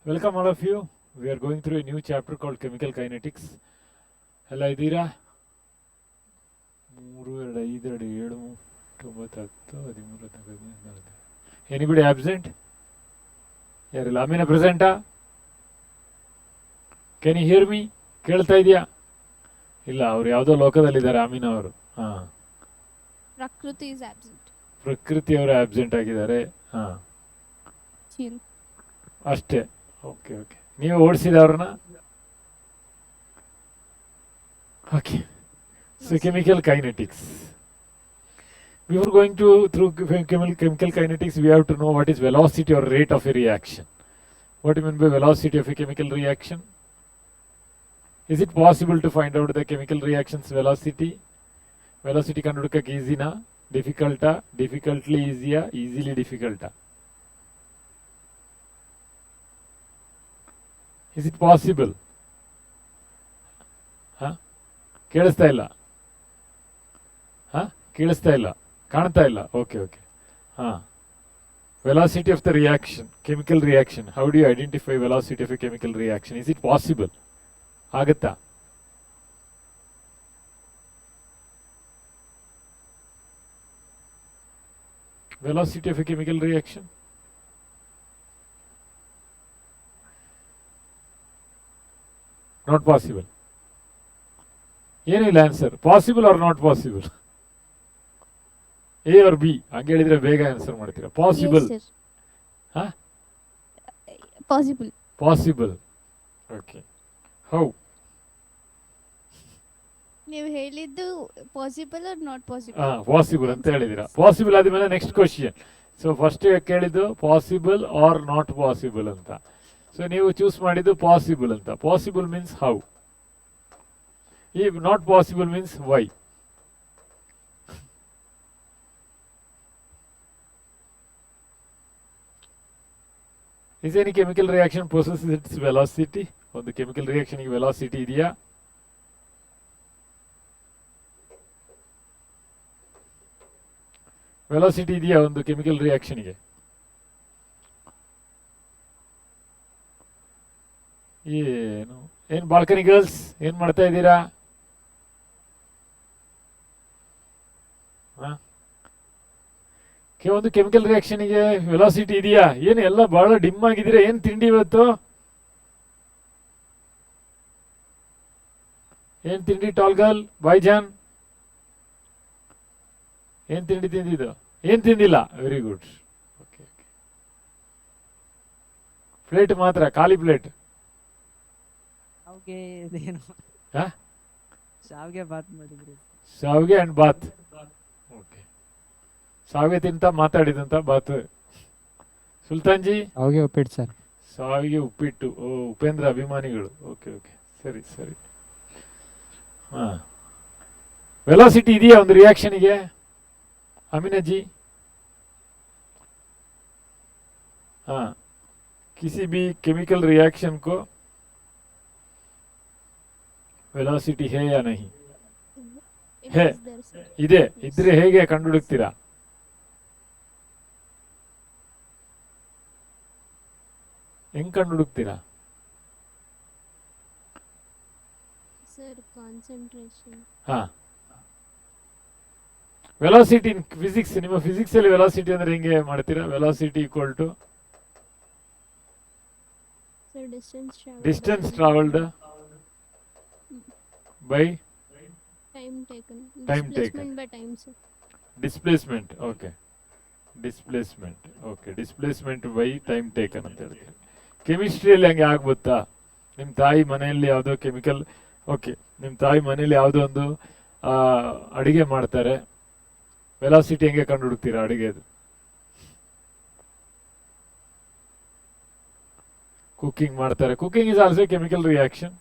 Welcome all of you. We are going through a new chapter called chemical kinetics. ಎಲ್ಲ ಇದ್ದೀರಾ? 3 2 5 2 7 9 10 13 Anybody absent? ಯಾರಿಲ್ಲ? ಅಮೀನ ಪ್ರೆಸೆಂಟಾ? Can you hear me? ಕೇಳ್ತಾ ಇದೆಯಾ? ಇಲ್ಲ, ಅವ್ರು ಯಾವುದೋ ಲೋಕದಲ್ಲಿದ್ದಾರೆ ಅಮೀನ ಅವರು. ಹಾಂ, ಪ್ರಕೃತಿ ಇಸ್ ಆಬ್ಸೆಂಟ್. ಪ್ರಕೃತಿ ಅವರು ಆಬ್ಸೆಂಟ್ ಆಗಿದ್ದಾರೆ. ಹಾಂ, ಅಷ್ಟೇ. ಓಕೆ ಓಕೆ, ನೀವು ಓಡಿಸಿದ ಅವ್ರನ್ನ? Okay. So chemical kinetics. Before going through chemical kinetics, we have to know what is velocity or rate of a reaction. What do you mean by velocity of a chemical reaction? Is it possible to find out the chemical reaction's velocity? Velocity ಕಂಡುಹಿಡಿಯಕ್ಕೆ ಈಸಿನಾ, ಡಿಫಿಕಲ್ಟಾ, difficultly ಈಸಿಯಾ, easily ಡಿಫಿಕಲ್ಟಾ? Is it possible? ಹಾಂ, ಕೇಳಿಸ್ತಾ ಇಲ್ಲ? ಹಾಂ, ಕೇಳಿಸ್ತಾ ಇಲ್ಲ, ಕಾಣ್ತಾ ಇಲ್ಲ. Okay okay. ಹಾಂ, velocity of the reaction, chemical reaction. How do you identify velocity of A chemical reaction? Is it possible? ಆಗುತ್ತಾ? ವೆಲಾಸಿಟಿ ಆಫ್ ಎ ಕೆಮಿಕಲ್ ರಿಯಾಕ್ಷನ್? Not possible. ಏನಿಲ್ಲ answer. Possible or not possible? A or B? ಹಂಗೆ ಹೇಳಿದ್ರೆ ಬೇಗ answer ಮಾಡ್ತೀರಾ. Possible? ಹಾಂ, possible. Possible. Okay. How? ನೀವು ಹೇಳಿದ್ದು ಪಾಸಿಬಲ್ ಆರ್ ನಾಟ್ ಪಾಸಿಬಲ್? ಹಾಂ, ಪಾಸಿಬಲ್ ಅಂತ ಹೇಳಿದ್ದೀರಾ. ಪಾಸಿಬಲ್ ಆದಮೇಲೆ ನೆಕ್ಸ್ಟ್ ಕ್ವಶನ್. ಸೊ ಫಸ್ಟ್ ಕೇಳಿದ್ದು ಪಾಸಿಬಲ್ ಆರ್ ನಾಟ್ ಪಾಸಿಬಲ್ ಅಂತ. ಸೊ ನೀವು ಚೂಸ್ ಮಾಡಿದ್ದು ಪಾಸಿಬಲ್ ಅಂತ. Possible means how, if not possible means why. Is any chemical reaction possesses its velocity? ಒಂದು chemical reaction ಗೆ velocity ಇದೆಯಾ? ವೆಲಾಸಿಟಿ ಇದೆಯಾ ಒಂದು ಕೆಮಿಕಲ್ ರಿಯಾಕ್ಷನ್ಗೆ? ಏನು ಬಾಲ್ಕನಿ ಗರ್ಲ್ಸ್ ಏನು ಮಾಡ್ತಾ ಇದ್ದೀರಾ? ಒಂದು ಕೆಮಿಕಲ್ ರಿಯಾಕ್ಷನ್ಗೆ ವೆಲಾಸಿಟಿ ಇದೆಯಾ? ಏನು ಎಲ್ಲ ಬಹಳ ಡಿಮ್ ಆಗಿದ್ದೀರಾ? ಏನು ತಿಂಡಿ ಇವತ್ತು? ಏನು ತಿಂಡಿ ಟಾಲ್ ಗರ್ಲ್, ಬಾಯ್ಜಾನ್? ಏನು ತಿಂಡಿ ತಿಂದಿದ್ದು? ಏನು ತಿಂದಿಲ್ಲ? Very good. Okay okay. Plate ಮಾತ್ರ, ಖಾಲಿ ಪ್ಲೇಟ್. ಶಾವ್ಗೆ ಬಾತ್ ಮಾಡಿದ್ರಿ. ಶಾವ್ಗೆ ಅಂಡ್ ಬಾತ್. ಓಕೆ. ಶಾವ್ಗೆ ತಿಂತ ಮಾತಾಡಿದಂತ ಬಾತ್. ಸುಲ್ತಾನ್ಜಿ? ಶಾವ್ಗೆ ಉಪ್ಪಿಟ್ಟು ಸರ್. ಶಾವಿಗೆ ಉಪ್ಪಿಟ್ಟು. ಓ, ಉಪೇಂದ್ರ ಅಭಿಮಾನಿಗಳು. ಓಕೆ ಓಕೆ, ಸರಿ ಸರಿ. ಹಾಂ, ವೆಲಾಸಿಟಿ ಇದೆಯಾ ಒಂದು ರಿಯಾಕ್ಷನ್ಗೆ? ಅಮೀನಜ್ಜಿ? हाँ, किसी भी केमिकल रिएक्शन को ವೆಲಾಸಿಟಿ ಹೇ ಯಾ ನಹಿ? ಹೇ ಇದೆ. ಇದ್ರೆ ಹೇಗೆ ಕಂಡುಹಿಡುತ್ತೀರಾ? ಹೆಂಗ್ ಕಂಡುಹಿಡುತ್ತೀರಾ? Sir, concentration. ಹಾ, ವೆಲಾಸಿಟಿ ಇನ್ ಫಿಸಿಕ್ಸ್. ನಿಮ್ಮ ಫಿಸಿಕ್ಸ್ ಅಲ್ಲಿ ವೆಲಾಸಿಟಿ ಅಂದ್ರೆ ಹೆಂಗೆ ಮಾಡ್ತೀರಾ? Velocity equal to distance travelled by time taken. Time Displacement taken. by time, sir. displacement. Okay, displacement. Okay, displacement by time taken ಅಂತ ಹೇಳ್ತೀವಿ. ಕೆಮಿಸ್ಟ್ರಿಯಲ್ಲಿ ಹಂಗೆ ಆಗ್ಬೋತ್ತಾ? ನಿಮ್ಮ ತಾಯಿ ಮನೆಯಲ್ಲಿ ಯಾವುದೋ ಕೆಮಿಕಲ್, ಓಕೆ, ನಿಮ್ಮ ತಾಯಿ ಮನೆಯಲ್ಲಿ ಯಾವುದೋ ಒಂದು ಅಡಿಗೆ ಮಾಡ್ತಾರೆ, ವೆಲಾಸಿಟಿ ಹೆಂಗೆ ಕಂಡುಹಿಡುತ್ತೀರಾ ಅಡಿಗೆದು? ಕುಕಿಂಗ್ ಮಾಡ್ತಾರೆ. Cooking is also chemical reaction.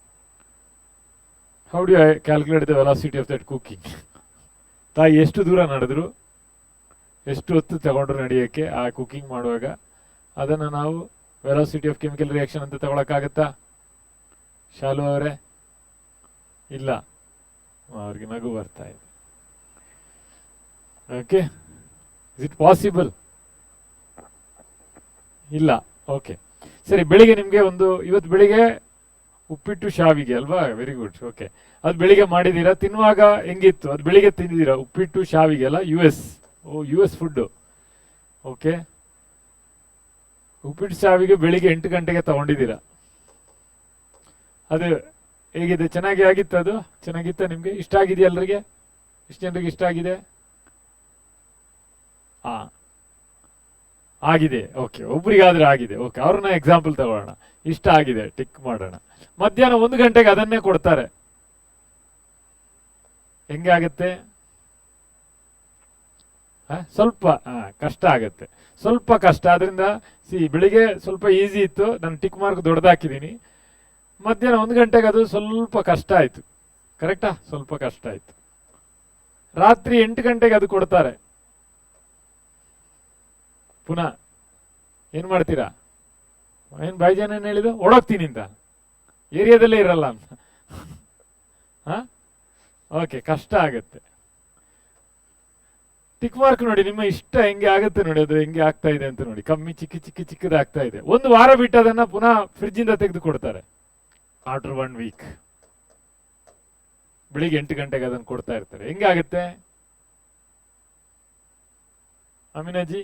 How do I calculate the velocity of that cooking? ತಾಯಿ ಎಷ್ಟು ದೂರ ನಡೆದ್ರು, ಎಷ್ಟು ಹೊತ್ತು ತಗೊಂಡ್ರು ನಡೆಯೋಕ್ಕೆ ಆ ಕುಕಿಂಗ್ ಮಾಡುವಾಗ, ಅದನ್ನು ನಾವು ವೆಲಾಸಿಟಿ ಆಫ್ ಕೆಮಿಕಲ್ ರಿಯಾಕ್ಷನ್ ಅಂತ ತಗೊಳಕ್ಕಾಗತ್ತಾ? ಶಾಲು ಅವರೇ? ಇಲ್ಲ, ಅವ್ರಿಗೆ ನಗು ಬರ್ತಾ ಇದೆ. Okay, is it possible? ಇಲ್ಲ. ಓಕೆ, ಸರಿ, ಬೆಳಿಗ್ಗೆ ನಿಮಗೆ ಇವತ್ತು ಬೆಳಿಗ್ಗೆ ಉಪ್ಪಿಟ್ಟು ಶಾವಿಗೆ ಅಲ್ವಾ? Very good. ಓಕೆ, ಅದು ಬೆಳಿಗ್ಗೆ ಮಾಡಿದ್ದೀರಾ, ತಿನ್ನುವಾಗ ಹೆಂಗಿತ್ತು? ಅದು ಬೆಳಿಗ್ಗೆ ತಿಂದಿದ್ದೀರಾ ಉಪ್ಪಿಟ್ಟು ಶಾವಿಗೆ ಅಲ್ಲ? U S food. ಓಕೆ, ಉಪ್ಪಿಟ್ಟು ಶಾವಿಗೆ ಬೆಳಿಗ್ಗೆ 8 ಗಂಟೆಗೆ ತಗೊಂಡಿದ್ದೀರಾ. ಅದು ಹೇಗಿದೆ? ಚೆನ್ನಾಗಿ ಆಗಿತ್ತು? ಅದು ಚೆನ್ನಾಗಿತ್ತ? ನಿಮಗೆ ಇಷ್ಟ ಆಗಿದೆಯಾ? ಎಲ್ಲರಿಗೆ ಎಷ್ಟು ಜನರಿಗೆ ಇಷ್ಟ ಆಗಿದೆ? ಆಗಿದೆ. ಓಕೆ, ಒಬ್ರಿಗಾದ್ರೆ ಆಗಿದೆ. ಓಕೆ, ಅವ್ರನ್ನ ಎಕ್ಸಾಂಪಲ್ ತಗೊಳ್ಳೋಣ. ಇಷ್ಟ ಆಗಿದೆ, ಟಿಕ್ ಮಾಡೋಣ. ಮಧ್ಯಾಹ್ನ 1 ಗಂಟೆಗೆ ಅದನ್ನೇ ಕೊಡ್ತಾರೆ, ಹೆಂಗೆ ಆಗುತ್ತೆ? ಸ್ವಲ್ಪ ಕಷ್ಟ ಆಗುತ್ತೆ, ಸ್ವಲ್ಪ ಕಷ್ಟ. ಆದ್ರಿಂದ ಬೆಳಿಗ್ಗೆ ಸ್ವಲ್ಪ ಈಸಿ ಇತ್ತು, ನಾನು ಟಿಕ್ ಮಾರ್ಕ್ ದೊಡ್ಡದಾಕಿದ್ದೀನಿ. ಮಧ್ಯಾಹ್ನ 1 ಗಂಟೆಗೆ ಅದು ಸ್ವಲ್ಪ ಕಷ್ಟ ಆಯ್ತು. ಕರೆಕ್ಟಾ? ಸ್ವಲ್ಪ ಕಷ್ಟ ಆಯ್ತು. ರಾತ್ರಿ 8 ಗಂಟೆಗೆ ಅದು ಕೊಡ್ತಾರೆ. ಪುನಃ ಏನ್ ಮಾಡ್ತೀರಾ? ಏನ್ ಬಾಯ್ಜಾನ ಏನ್ ಹೇಳಿದ್ದು? ಓಡೋಗ್ತೀನಿ ಅಂತ, ಏರಿಯಾದಲ್ಲೇ ಇರಲ್ಲ ಅಂತ. ಓಕೆ, ಕಷ್ಟ ಆಗುತ್ತೆ. ಟಿಕ್ ಮಾರ್ಕ್ ನೋಡಿ, ನಿಮ್ಮ ಇಷ್ಟ ಹೆಂಗೆ ಆಗುತ್ತೆ ನೋಡಿ, ಅದು ಹೆಂಗೆ ಆಗ್ತಾ ಇದೆ ಅಂತ ನೋಡಿ. ಕಮ್ಮಿ ಚಿಕ್ಕದಾಗ್ತಾ ಇದೆ. 1 ವಾರ ಬಿಟ್ಟು ಅದನ್ನ ಪುನಃ ಫ್ರಿಡ್ಜ್ ಇಂದ ತೆಗೆದು ಕೊಡ್ತಾರೆ. ಆಫ್ಟರ್ 1 ವೀಕ್ ಬೆಳಿಗ್ಗೆ 8 ಗಂಟೆಗೆ ಅದನ್ನು ಕೊಡ್ತಾ ಇರ್ತಾರೆ. ಹೆಂಗೆ ಆಗುತ್ತೆ ಅಮೀನಾಜಿ?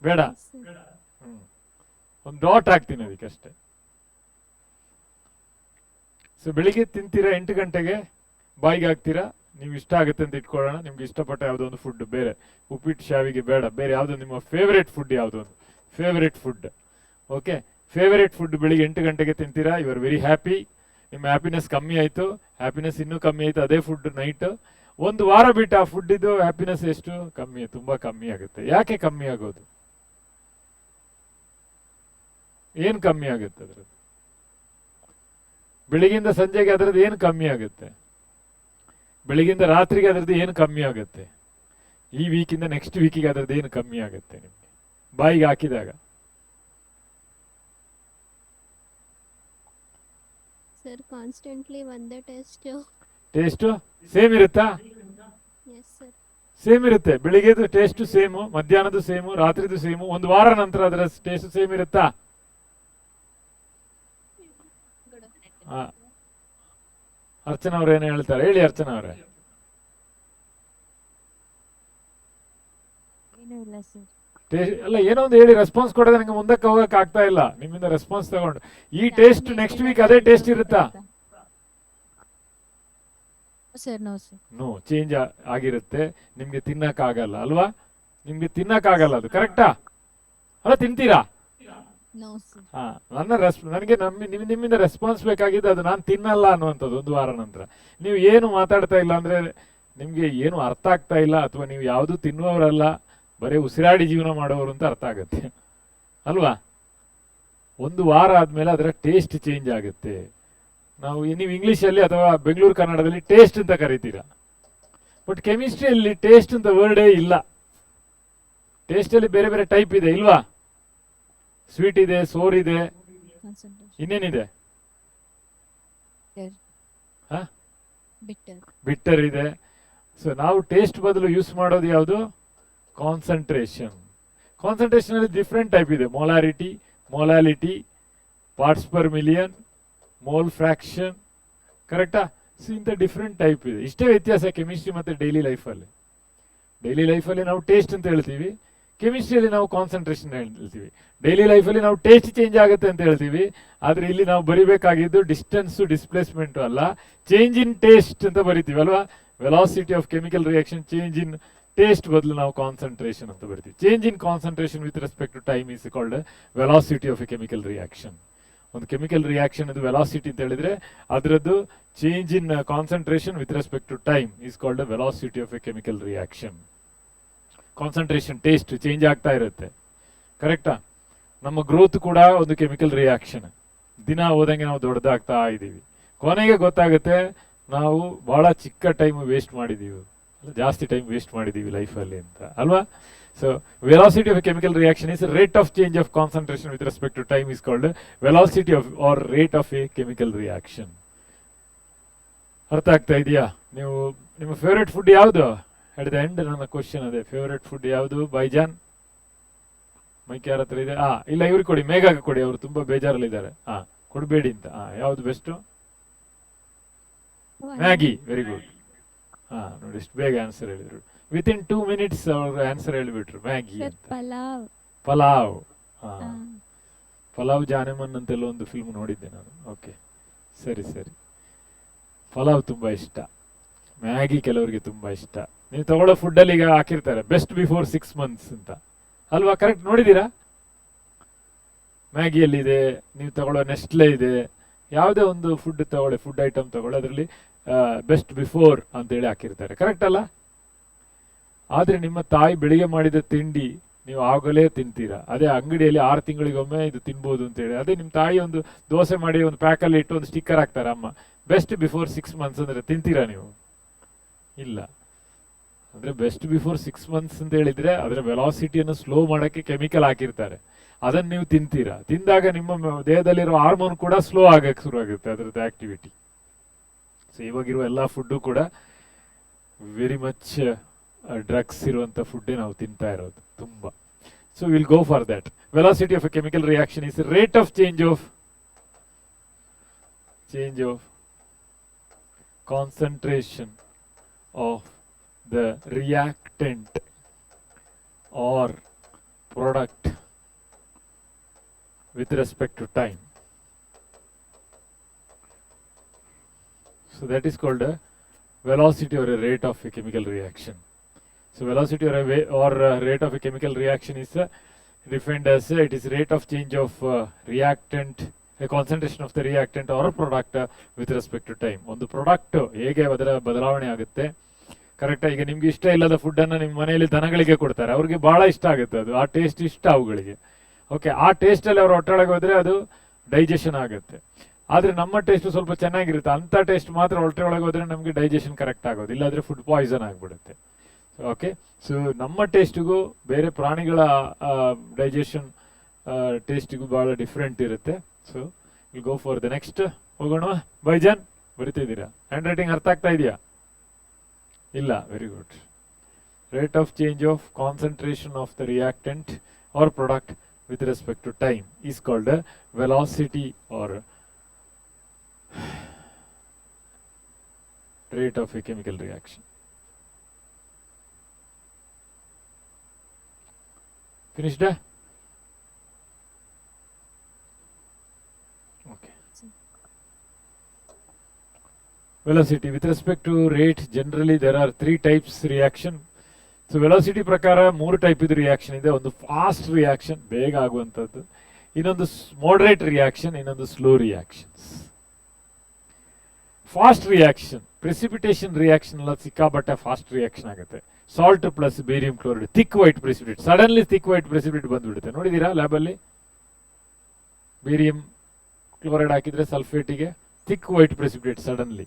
ಬೇಡ, ಒಂದು ಡಾಟ್ ಹಾಕ್ತೀನಿ ಅದಕ್ಕಷ್ಟೇ. ಸೊ ಬೆಳಿಗ್ಗೆ ತಿಂತೀರಾ 8 ಗಂಟೆಗೆ, ಬಾಯಿಗೆ ಹಾಕ್ತೀರಾ, ನೀವು ಇಷ್ಟ ಆಗುತ್ತೆ ಅಂತ ಇಟ್ಕೊಳ್ಳೋಣ. ನಿಮ್ಗೆ ಇಷ್ಟಪಟ್ಟ ಯಾವುದೋ ಒಂದು ಫುಡ್, ಬೇರೆ ಉಪ್ಪಿಟ್ಟು ಶಾವಿಗೆ ಬೇಡ, ಬೇರೆ ಯಾವುದೋ ನಿಮ್ಮ ಫೇವರೇಟ್ ಫುಡ್, ಯಾವುದೋ ಒಂದು favourite food. Okay, favourite food ಬೆಳಿಗ್ಗೆ 8 ಗಂಟೆಗೆ ತಿಂತೀರಾ, ಯು ಆರ್ ವೆರಿ ಹ್ಯಾಪಿ. ನಿಮ್ಮ ಹ್ಯಾಪಿನೆಸ್ ಕಮ್ಮಿ ಆಯಿತು, ಹ್ಯಾಪಿನೆಸ್ ಇನ್ನೂ ಕಮ್ಮಿ ಆಯಿತು. ಅದೇ ಫುಡ್ ನೈಟ್ 1 ವಾರ ಬಿಟ್ಟು ಆ ಫುಡ್ ಇದು ಹ್ಯಾಪಿನೆಸ್ ಎಷ್ಟು ಕಮ್ಮಿ? ತುಂಬಾ ಕಮ್ಮಿ ಆಗುತ್ತೆ. ಯಾಕೆ ಕಮ್ಮಿ ಆಗೋದು? ಏನು ಕಮ್ಮಿ ಆಗುತ್ತೆ ಅದ್ರದ್ದು? ಬೆಳಿಗ್ಗಿಂದ ಸಂಜೆಗೆ ಅದರದ್ದು ಏನು ಕಮ್ಮಿ ಆಗುತ್ತೆ? ಬೆಳಿಗ್ಗಿಂದ ರಾತ್ರಿಗೆ ಅದರದ್ದು ಏನು ಕಮ್ಮಿ ಆಗುತ್ತೆ? ಈ ವೀಕಿಂದ ನೆಕ್ಸ್ಟ್ ವೀಕಿಗೆ ಅದರದ್ದು ಏನು ಕಮ್ಮಿ ಆಗುತ್ತೆ ನಿಮಗೆ ಬಾಯಿಗೆ ಹಾಕಿದಾಗ? ಸರ್ ಕಾನ್ಸ್ಟೆಂಟ್ಲಿ ಒಂದೇ ಟೇಸ್ಟ್ ಸೇಮ್ ಇರುತ್ತಾ? ಎಸ್ ಸರ್, ಸೇಮ್ ಇರುತ್ತೆ. ಬೆಳಿಗ್ಗೆದು ಟೇಸ್ಟ್ ಸೇಮು, ಮಧ್ಯಾಹ್ನದು ಸೇಮು, ರಾತ್ರಿದು ಸೇಮು. 1 ವಾರ ನಂತರ ಅದರ ಟೇಸ್ಟ್ ಸೇಮ್ ಇರುತ್ತಾ? ಅರ್ಚನಾ ಅವ್ರು ಏನು ಹೇಳ್ತಾರೆ ಹೇಳಿ? ಅರ್ಚನಾ ಅವರೇ, ಅಲ್ಲ ಏನೋ ಒಂದು ಹೇಳಿ. ರೆಸ್ಪಾನ್ಸ್ ಕೊಡೋದು ನನಗೆ ಮುಂದಕ್ಕೆ ಹೋಗಕ್ಕೆ ಆಗ್ತಾ ಇಲ್ಲ ನಿಮ್ಮಿಂದ ರೆಸ್ಪಾನ್ಸ್ ತಗೊಂಡು. ಈ ಟೇಸ್ಟ್ ನೆಕ್ಸ್ಟ್ ವೀಕ್ ಅದೇ ಟೇಸ್ಟ್ ಇರುತ್ತಾ? ನೋ, ಚೇಂಜ್ ಆಗಿರುತ್ತೆ. ನಿಮ್ಗೆ ತಿನ್ನಕ್ಕಾಗಲ್ಲ ಅಲ್ವಾ? ನಿಮ್ಗೆ ತಿನ್ನಕ್ಕಾಗಲ್ಲ, ಅದು ಕರೆಕ್ಟಾ? ಅಲ್ಲ, ತಿಂತೀರಾ? ನನಗೆ ನಿಮ್ಮಿಂದ ರೆಸ್ಪಾನ್ಸ್ ಬೇಕಾಗಿದ್ದು ಅದು ನಾನು ತಿನ್ನಲ್ಲ ಅನ್ನುವಂಥದ್ದು. 1 ವಾರ ನಂತರ ನೀವು ಏನು ಮಾತಾಡ್ತಾ ಇಲ್ಲ ಅಂದ್ರೆ ನಿಮ್ಗೆ ಏನು ಅರ್ಥ ಆಗ್ತಾ ಇಲ್ಲ, ಅಥವಾ ನೀವು ಯಾವುದು ತಿನ್ನುವವರಲ್ಲ, ಬರೀ ಉಸಿರಾಡಿ ಜೀವನ ಮಾಡೋರು ಅಂತ ಅರ್ಥ ಆಗುತ್ತೆ ಅಲ್ವಾ? 1 ವಾರ ಆದ್ಮೇಲೆ ಅದರ ಟೇಸ್ಟ್ ಚೇಂಜ್ ಆಗುತ್ತೆ. ನೀವು ಇಂಗ್ಲಿಷಲ್ಲಿ ಅಥವಾ ಬೆಂಗಳೂರು ಕನ್ನಡದಲ್ಲಿ ಟೇಸ್ಟ್ ಅಂತ ಕರಿತೀರಾ, ಬಟ್ ಕೆಮಿಸ್ಟ್ರಿಯಲ್ಲಿ ಟೇಸ್ಟ್ ಅಂತ ವರ್ಡೇ ಇಲ್ಲ. ಟೇಸ್ಟ್ ಅಲ್ಲಿ ಬೇರೆ ಬೇರೆ ಟೈಪ್ ಇದೆ ಇಲ್ವಾ? ಸ್ವೀಟ್ ಇದೆ, ಸೋರ್ ಇದೆ, ಇನ್ನೇನಿದೆ? ಬಿಟ್ಟರ್ ಇದೆ. ಸೊ ನಾವು ಟೇಸ್ಟ್ ಬದಲು ಯೂಸ್ ಮಾಡೋದು ಯಾವುದು? ಕಾನ್ಸಂಟ್ರೇಷನ್. ಕಾನ್ಸಂಟ್ರೇಷನ್ ಅಲ್ಲಿ ಡಿಫ್ರೆಂಟ್ ಟೈಪ್ ಇದೆ. Molarity, molality, parts per million, mole fraction, ಕರೆಕ್ಟಾ? ಸೊ ಇಂಥ ಡಿಫ್ರೆಂಟ್ ಟೈಪ್ ಇದೆ. ಇಷ್ಟೇ ವ್ಯತ್ಯಾಸ ಕೆಮಿಸ್ಟ್ರಿ ಮತ್ತೆ ಡೈಲಿ ಲೈಫಲ್ಲಿ. ಡೈಲಿ ಲೈಫಲ್ಲಿ ನಾವು ಟೇಸ್ಟ್ ಅಂತ ಹೇಳ್ತೀವಿ, ಕೆಮಿಸ್ಟ್ರಿಯಲ್ಲಿ ನಾವು ಕಾನ್ಸಂಟ್ರೇಷನ್ ಹೇಳ್ತೀವಿ. ಡೈಲಿ ಲೈಫಲ್ಲಿ ನಾವು ಟೇಸ್ಟ್ ಚೇಂಜ್ ಆಗುತ್ತೆ ಅಂತ ಹೇಳ್ತೀವಿ, ಆದ್ರೆ ಇಲ್ಲಿ ನಾವು ಬರಿಬೇಕಾಗಿದ್ದು ಡಿಸ್ಟೆನ್ಸ್ ಡಿಸ್ಪ್ಲೇಸ್ಮೆಂಟ್ ಅಲ್ಲ, ಚೇಂಜ್ ಇನ್ ಟೇಸ್ಟ್ ಅಂತ ಬರಿತೀವಿ ಅಲ್ವಾ? Velocity of chemical reaction change in taste ಬದಲು ನಾವು ಕಾನ್ಸಂಟ್ರೇಷನ್ ಅಂತ ಬರಿತೀವಿ. Change in concentration with respect to time is called velocity of A chemical reaction. ಒಂದು ಕೆಮಿಕಲ್ ರಿಯಾಕ್ಷನ್ ಅದು ವೆಲಾಸಿಟಿ ಅಂತ ಹೇಳಿದ್ರೆ ಅದರದ್ದು change in concentration with respect to time is called velocity of A chemical reaction. Concentration, taste change ಆಗ್ತಾ ಇರುತ್ತೆ, ಕರೆಕ್ಟಾ? ನಮ್ಮ growth ಕೂಡ ಒಂದು ಕೆಮಿಕಲ್ ರಿಯಾಕ್ಷನ್. ದಿನ ಹೋದಂಗೆ ನಾವು ದೊಡ್ಡದಾಗ್ತಾ ಇದ್ದೀವಿ. ಕೊನೆಗೆ ಗೊತ್ತಾಗುತ್ತೆ ನಾವು ಬಹಳ ಚಿಕ್ಕ ಟೈಮ್ ವೇಸ್ಟ್ ಮಾಡಿದ್ದೀವಿ, ಜಾಸ್ತಿ ಟೈಮ್ ವೇಸ್ಟ್ ಮಾಡಿದ್ದೀವಿ ಲೈಫಲ್ಲಿ ಅಂತ ಅಲ್ವಾ? So velocity of A chemical reaction is rate of change of concentration with respect to time is called velocity of or rate of A chemical reaction. ಅರ್ಥ ಆಗ್ತಾ ಇದೆಯಾ? ನೀವು ನಿಮ್ಮ ಫೇವ್ರೆಟ್ ಫುಡ್ ಯಾವುದು? ಅಟ್ ದ ಎಂಡ್ ನನ್ನ question ಅದೇ, favourite food ಯಾವುದು Baijan? Mic ಯಾರ ಹತ್ರ ಇದೆ? ಇಲ್ಲ ಇವ್ರಿಗೆ ಕೊಡಿ, ಮೇಘಾಗ ಕೊಡಿ, ಅವರು ತುಂಬಾ ಬೇಜಾರಲ್ಲಿದ್ದಾರೆ. ಕೊಡಬೇಡಿ ಅಂತ. ಯಾವ್ದು ಬೆಸ್ಟ್? ಮ್ಯಾಗಿ. Very good. ನೋಡಿ ಎಷ್ಟು ಬೇಗ ಆನ್ಸರ್ ಹೇಳಿದ್ರು. ವಿತಿನ್ 2 minutes ಅವ್ರು ಆನ್ಸರ್ ಹೇಳಿಬಿಟ್ರು, ಮ್ಯಾಗಿ ಅಂತ. ಪಲಾವ್. ಪಲಾವ್ ಜಾನೆಮನ್ ಅಂತೆಲ್ಲ ಒಂದು ಫಿಲ್ಮ್ ನೋಡಿದ್ದೆ ನಾನು. ಓಕೆ, ಸರಿ ಸರಿ. ಪಲಾವ್ ತುಂಬಾ ಇಷ್ಟ, ಮ್ಯಾಗಿ ಕೆಲವರಿಗೆ ತುಂಬಾ ಇಷ್ಟ. ನೀವು ತಗೊಳ್ಳೋ ಫುಡ್ಡಲ್ಲಿ ಈಗ ಹಾಕಿರ್ತಾರೆ ಬೆಸ್ಟ್ ಬಿಫೋರ್ 6 months ಅಂತ, ಅಲ್ವಾ? ಕರೆಕ್ಟ್ ನೋಡಿದ್ದೀರಾ? ಮ್ಯಾಗಿಯಲ್ಲಿದೆ, ನೀವು ತಗೊಳ್ಳೋ ನೆಸ್ಟ್ಲೆ ಇದೆ, ಯಾವುದೇ ಒಂದು ಫುಡ್ ತಗೊಳ್ಳಿ, ಫುಡ್ ಐಟಮ್ ತಗೊಳ್ಳಿ, ಅದರಲ್ಲಿ ಬೆಸ್ಟ್ ಬಿಫೋರ್ ಅಂತೇಳಿ ಹಾಕಿರ್ತಾರೆ. ಕರೆಕ್ಟ್ ಅಲ್ಲ? ಆದರೆ ನಿಮ್ಮ ತಾಯಿ ಬೆಳಿಗ್ಗೆ ಮಾಡಿದ ತಿಂಡಿ ನೀವು ಆಗಲೇ ತಿಂತೀರಾ. ಅದೇ ಅಂಗಡಿಯಲ್ಲಿ 6 ತಿಂಗಳಿಗೊಮ್ಮೆ ಇದು ತಿನ್ಬೋದು ಅಂತೇಳಿ. ಅದೇ ನಿಮ್ಮ ತಾಯಿ ಒಂದು ದೋಸೆ ಮಾಡಿ ಒಂದು ಪ್ಯಾಕಲ್ಲಿ ಇಟ್ಟು ಒಂದು ಸ್ಟಿಕ್ಕರ್ ಹಾಕ್ತಾರೆ, ಅಮ್ಮ ಬೆಸ್ಟ್ ಬಿಫೋರ್ 6 months ಅಂದರೆ ತಿಂತೀರಾ ನೀವು? ಇಲ್ಲ. ಅಂದರೆ ಬೆಸ್ಟ್ ಬಿಫೋರ್ 6 months ಅಂತ ಹೇಳಿದ್ರೆ ಅದರ ವೆಲಾಸಿಟಿಯನ್ನು ಸ್ಲೋ ಮಾಡೋಕ್ಕೆ ಕೆಮಿಕಲ್ ಹಾಕಿರ್ತಾರೆ, ಅದನ್ನು ನೀವು ತಿಂತೀರಾ. ತಿಂದಾಗ ನಿಮ್ಮ ದೇಹದಲ್ಲಿರೋ ಹಾರ್ಮೋನ್ ಕೂಡ ಸ್ಲೋ ಆಗಕ್ಕೆ ಶುರು ಆಗುತ್ತೆ ಅದರದ್ದು ಆಕ್ಟಿವಿಟಿ. ಸೊ ಇವಾಗಿರುವ ಎಲ್ಲ ಫುಡ್ಡು ಕೂಡ ವೆರಿ ಮಚ್ ಡ್ರಗ್ಸ್ ಇರುವಂಥ ಫುಡ್ಡೇ ನಾವು ತಿಂತಾ ಇರೋದು ತುಂಬ. So will go for that. Velocity of A chemical reaction is rate of change of concentration of the reactant or product with respect to time. So that is called a velocity or a rate of a chemical reaction. So velocity or rate of a chemical reaction is defined as it is rate of change of reactant, a concentration of the reactant or product with respect to time. ಒಂದು product ಹೇಗೆ ಅದರ ಬದಲಾವಣೆ ಆಗುತ್ತೆ. ಕರೆಕ್ಟಾ? ಈಗ ನಿಮ್ಗೆ ಇಷ್ಟ ಇಲ್ಲದ ಫುಡ್ಡನ್ನು ನಿಮ್ಮ ಮನೆಯಲ್ಲಿ ದನಗಳಿಗೆ ಕೊಡ್ತಾರೆ, ಅವ್ರಿಗೆ ಬಹಳ ಇಷ್ಟ ಆಗುತ್ತೆ ಅದು, ಆ ಟೇಸ್ಟ್ ಇಷ್ಟ ಅವುಗಳಿಗೆ. ಓಕೆ, ಆ ಟೇಸ್ಟಲ್ಲಿ ಅವ್ರ ಹೊಟ್ಟೆಯೊಳಗೆ ಹೋದರೆ ಅದು ಡೈಜೆಷನ್ ಆಗುತ್ತೆ. ಆದರೆ ನಮ್ಮ ಟೇಸ್ಟ್ ಸ್ವಲ್ಪ ಚೆನ್ನಾಗಿರುತ್ತೆ, ಅಂಥ ಟೇಸ್ಟ್ ಮಾತ್ರ ಹೊಟ್ಟೆಯೊಳಗೆ ಹೋದರೆ ನಮಗೆ ಡೈಜೆಷನ್ ಕರೆಕ್ಟ್ ಆಗೋದು, ಇಲ್ಲಾಂದರೆ ಫುಡ್ ಪಾಯ್ಸನ್ ಆಗಿಬಿಡುತ್ತೆ. ಓಕೆ, ಸೊ ನಮ್ಮ ಟೇಸ್ಟಿಗೂ ಬೇರೆ ಪ್ರಾಣಿಗಳ ಡೈಜೆಷನ್ ಟೇಸ್ಟಿಗೂ ಭಾಳ ಡಿಫ್ರೆಂಟ್ ಇರುತ್ತೆ. So will go for the next. ಹೋಗೋಣ. ಬೈಜಾನ್ ಬರಿತಿದ್ದೀರಾ? ಹ್ಯಾಂಡ್ ರೈಟಿಂಗ್ ಅರ್ಥ ಆಗ್ತಾ ಇದೆಯಾ? ಇಲ್ಲ, very good. Rate of change of concentration of the reactant or product with respect to time is called a velocity or rate of a chemical reaction. Finished? Okay. Velocity with respect to rate, generally there are 3 types reaction. So velocity ಪ್ರಕಾರ 3 type ಇದು reaction ಇದೆ. ಒಂದು fast reaction, ಬೇಗ ಆಗುವಂಥದ್ದು, ಇನ್ನೊಂದು moderate reaction, ಇನ್ನೊಂದು slow reactions. Fast reaction, precipitation reaction ಎಲ್ಲ ಸಿಕ್ಕಾಪಟ್ಟೆ ಫಾಸ್ಟ್ ರಿಯಾಕ್ಷನ್ ಆಗುತ್ತೆ. Salt plus barium chloride, thick white precipitate, suddenly thick white precipitate ಬಂದ್ಬಿಡುತ್ತೆ. ನೋಡಿದೀರಾ ಲ್ಯಾಬಲ್ಲಿ? ಬೇರಿಯಂ ಕ್ಲೋರೈಡ್ ಹಾಕಿದ್ರೆ ಸಲ್ಫೇಟಿಗೆ thick white precipitate suddenly.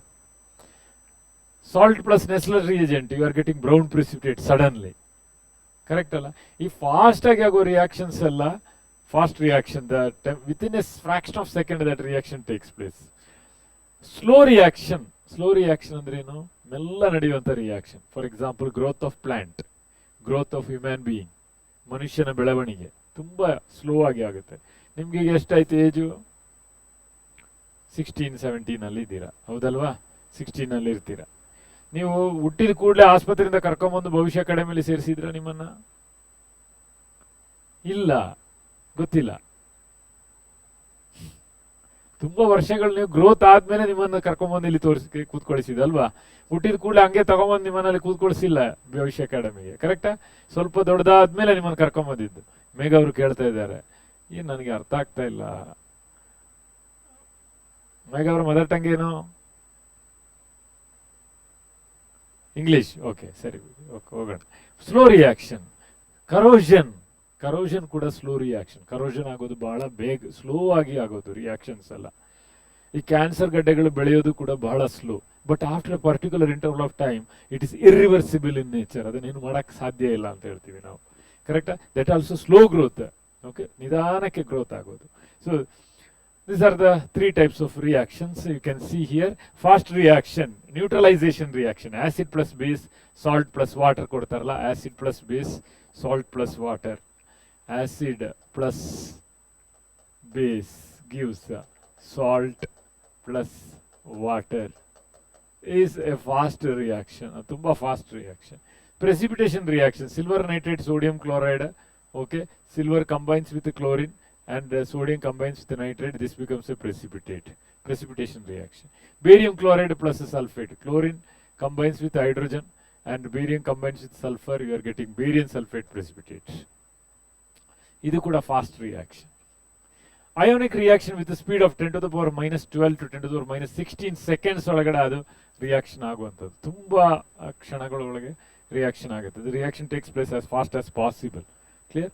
Salt plus Nessler reagent, you are getting brown precipitate suddenly. Correct ಅಲ್ಲ? ಈ ಫಾಸ್ಟ್ ಆಗಿ ಆಗೋ ರಿಯಾಕ್ಷನ್ಸ್ ಎಲ್ಲ fast reaction, within A fraction of second that reaction takes place. Slow reaction ಅಂದ್ರೆ ಏನು? ಮೆಲ್ಲ ನಡೆಯುವಂಥ reaction. For example growth of plant, growth of human being, ಮನುಷ್ಯನ ಬೆಳವಣಿಗೆ ತುಂಬಾ ಸ್ಲೋ ಆಗಿ ಆಗುತ್ತೆ. ನಿಮ್ಗೆ ಈಗ ಎಷ್ಟಾಯ್ತು ಏಜು? 16-17 ಅಲ್ಲಿ ಇದ್ದೀರಾ, ಹೌದಲ್ವಾ? 16 ಅಲ್ಲಿ ಇರ್ತೀರಾ. ನೀವು ಹುಟ್ಟಿದ ಕೂಡಲೇ ಆಸ್ಪತ್ರೆಯಿಂದ ಕರ್ಕೊಂಬಂದು ಭವಿಷ್ಯ ಅಕಾಡೆಮಿಲಿ ಸೇರಿಸಿದ್ರ ನಿಮ್ಮನ್ನ? ಇಲ್ಲ, ಗೊತ್ತಿಲ್ಲ. ತುಂಬಾ ವರ್ಷಗಳು ನೀವು ಗ್ರೋತ್ ಆದ್ಮೇಲೆ ನಿಮ್ಮನ್ನ ಕರ್ಕೊಂಬಂದು ಇಲ್ಲಿ ತೋರಿಸಿ ಕೂತ್ಕೊಳಿಸಿದಲ್ವಾ? ಹುಟ್ಟಿದ ಕೂಡಲೇ ಹಂಗೆ ತಗೊಂಬಂದು ನಿಮ್ಮನ್ನಲ್ಲಿ ಕೂತ್ಕೊಳಿಸಿಲ್ಲ ಭವಿಷ್ಯ ಅಕಾಡೆಮಿಗೆ. ಕರೆಕ್ಟಾ? ಸ್ವಲ್ಪ ದೊಡ್ಡದಾದ್ಮೇಲೆ ನಿಮ್ಮನ್ನು ಕರ್ಕೊಂಬಂದಿದ್ದು. ಮೇಘ ಅವರು ಕೇಳ್ತಾ ಇದ್ದಾರೆ, ಏನ್ ನನಗೆ ಅರ್ಥ ಆಗ್ತಾ ಇಲ್ಲ. ಮೇಘ ಅವರ ಮದರ್ ಟಂಗ್ ಏನು? ಇಂಗ್ಲಿಷ್. ಓಕೆ, ಸರಿ, ಓಕೆ, ಹೋಗೋಣ. ಸ್ಲೋ ರಿಯಾಕ್ಷನ್, ಕರೋಷನ್ ಕೂಡ ಸ್ಲೋ ರಿಯಾಕ್ಷನ್. ಕರೋಷನ್ ಆಗೋದು ಬಹಳ ಬೇಗ, ಸ್ಲೋ ಆಗಿ ಆಗೋದು ರಿಯಾಕ್ಷನ್ಸ್ ಎಲ್ಲ. ಈ ಕ್ಯಾನ್ಸರ್ ಗಡ್ಡೆಗಳು ಬೆಳೆಯೋದು ಕೂಡ ಬಹಳ slow. But after A particular interval of time it is irreversible in nature. ಅದನ್ನೇನು ಮಾಡಕ್ ಸಾಧ್ಯ ಇಲ್ಲ ಅಂತ ಹೇಳ್ತೀವಿ ನಾವು. ಕರೆಕ್ಟಾ? That also slow growth. Okay, ನಿಧಾನಕ್ಕೆ ಗ್ರೋತ್ ಆಗೋದು. So These are the three types of reactions you can see here. Fast reaction, neutralization reaction, acid plus base, salt plus water ಕೊಡ್ತಾರಲ್ಲ, acid plus base, salt plus water. Acid plus base gives salt plus water is a fast reaction, ತುಂಬಾ fast reaction. Precipitation reaction, silver nitrate, sodium chloride, okay, silver combines with chlorine and sodium combines with nitrate, this becomes a precipitation reaction. Barium chloride plus sulfate, chlorine combines with hydrogen and barium combines with sulfur, you are getting barium sulfate precipitate. ಇದು ಕೂಡ fast reaction. Ionic reaction with the speed of 10 to the power minus 12 to 10 to the power minus 16 seconds ಒಳಗಡೆ ಅದು reaction ಆಗುವಂಥದ್ದು, ತುಂಬಾ ಕ್ಷಣಗಳೊಳಗೆ reaction ಆಗುತ್ತೆ. The reaction takes place as fast as possible. Clear?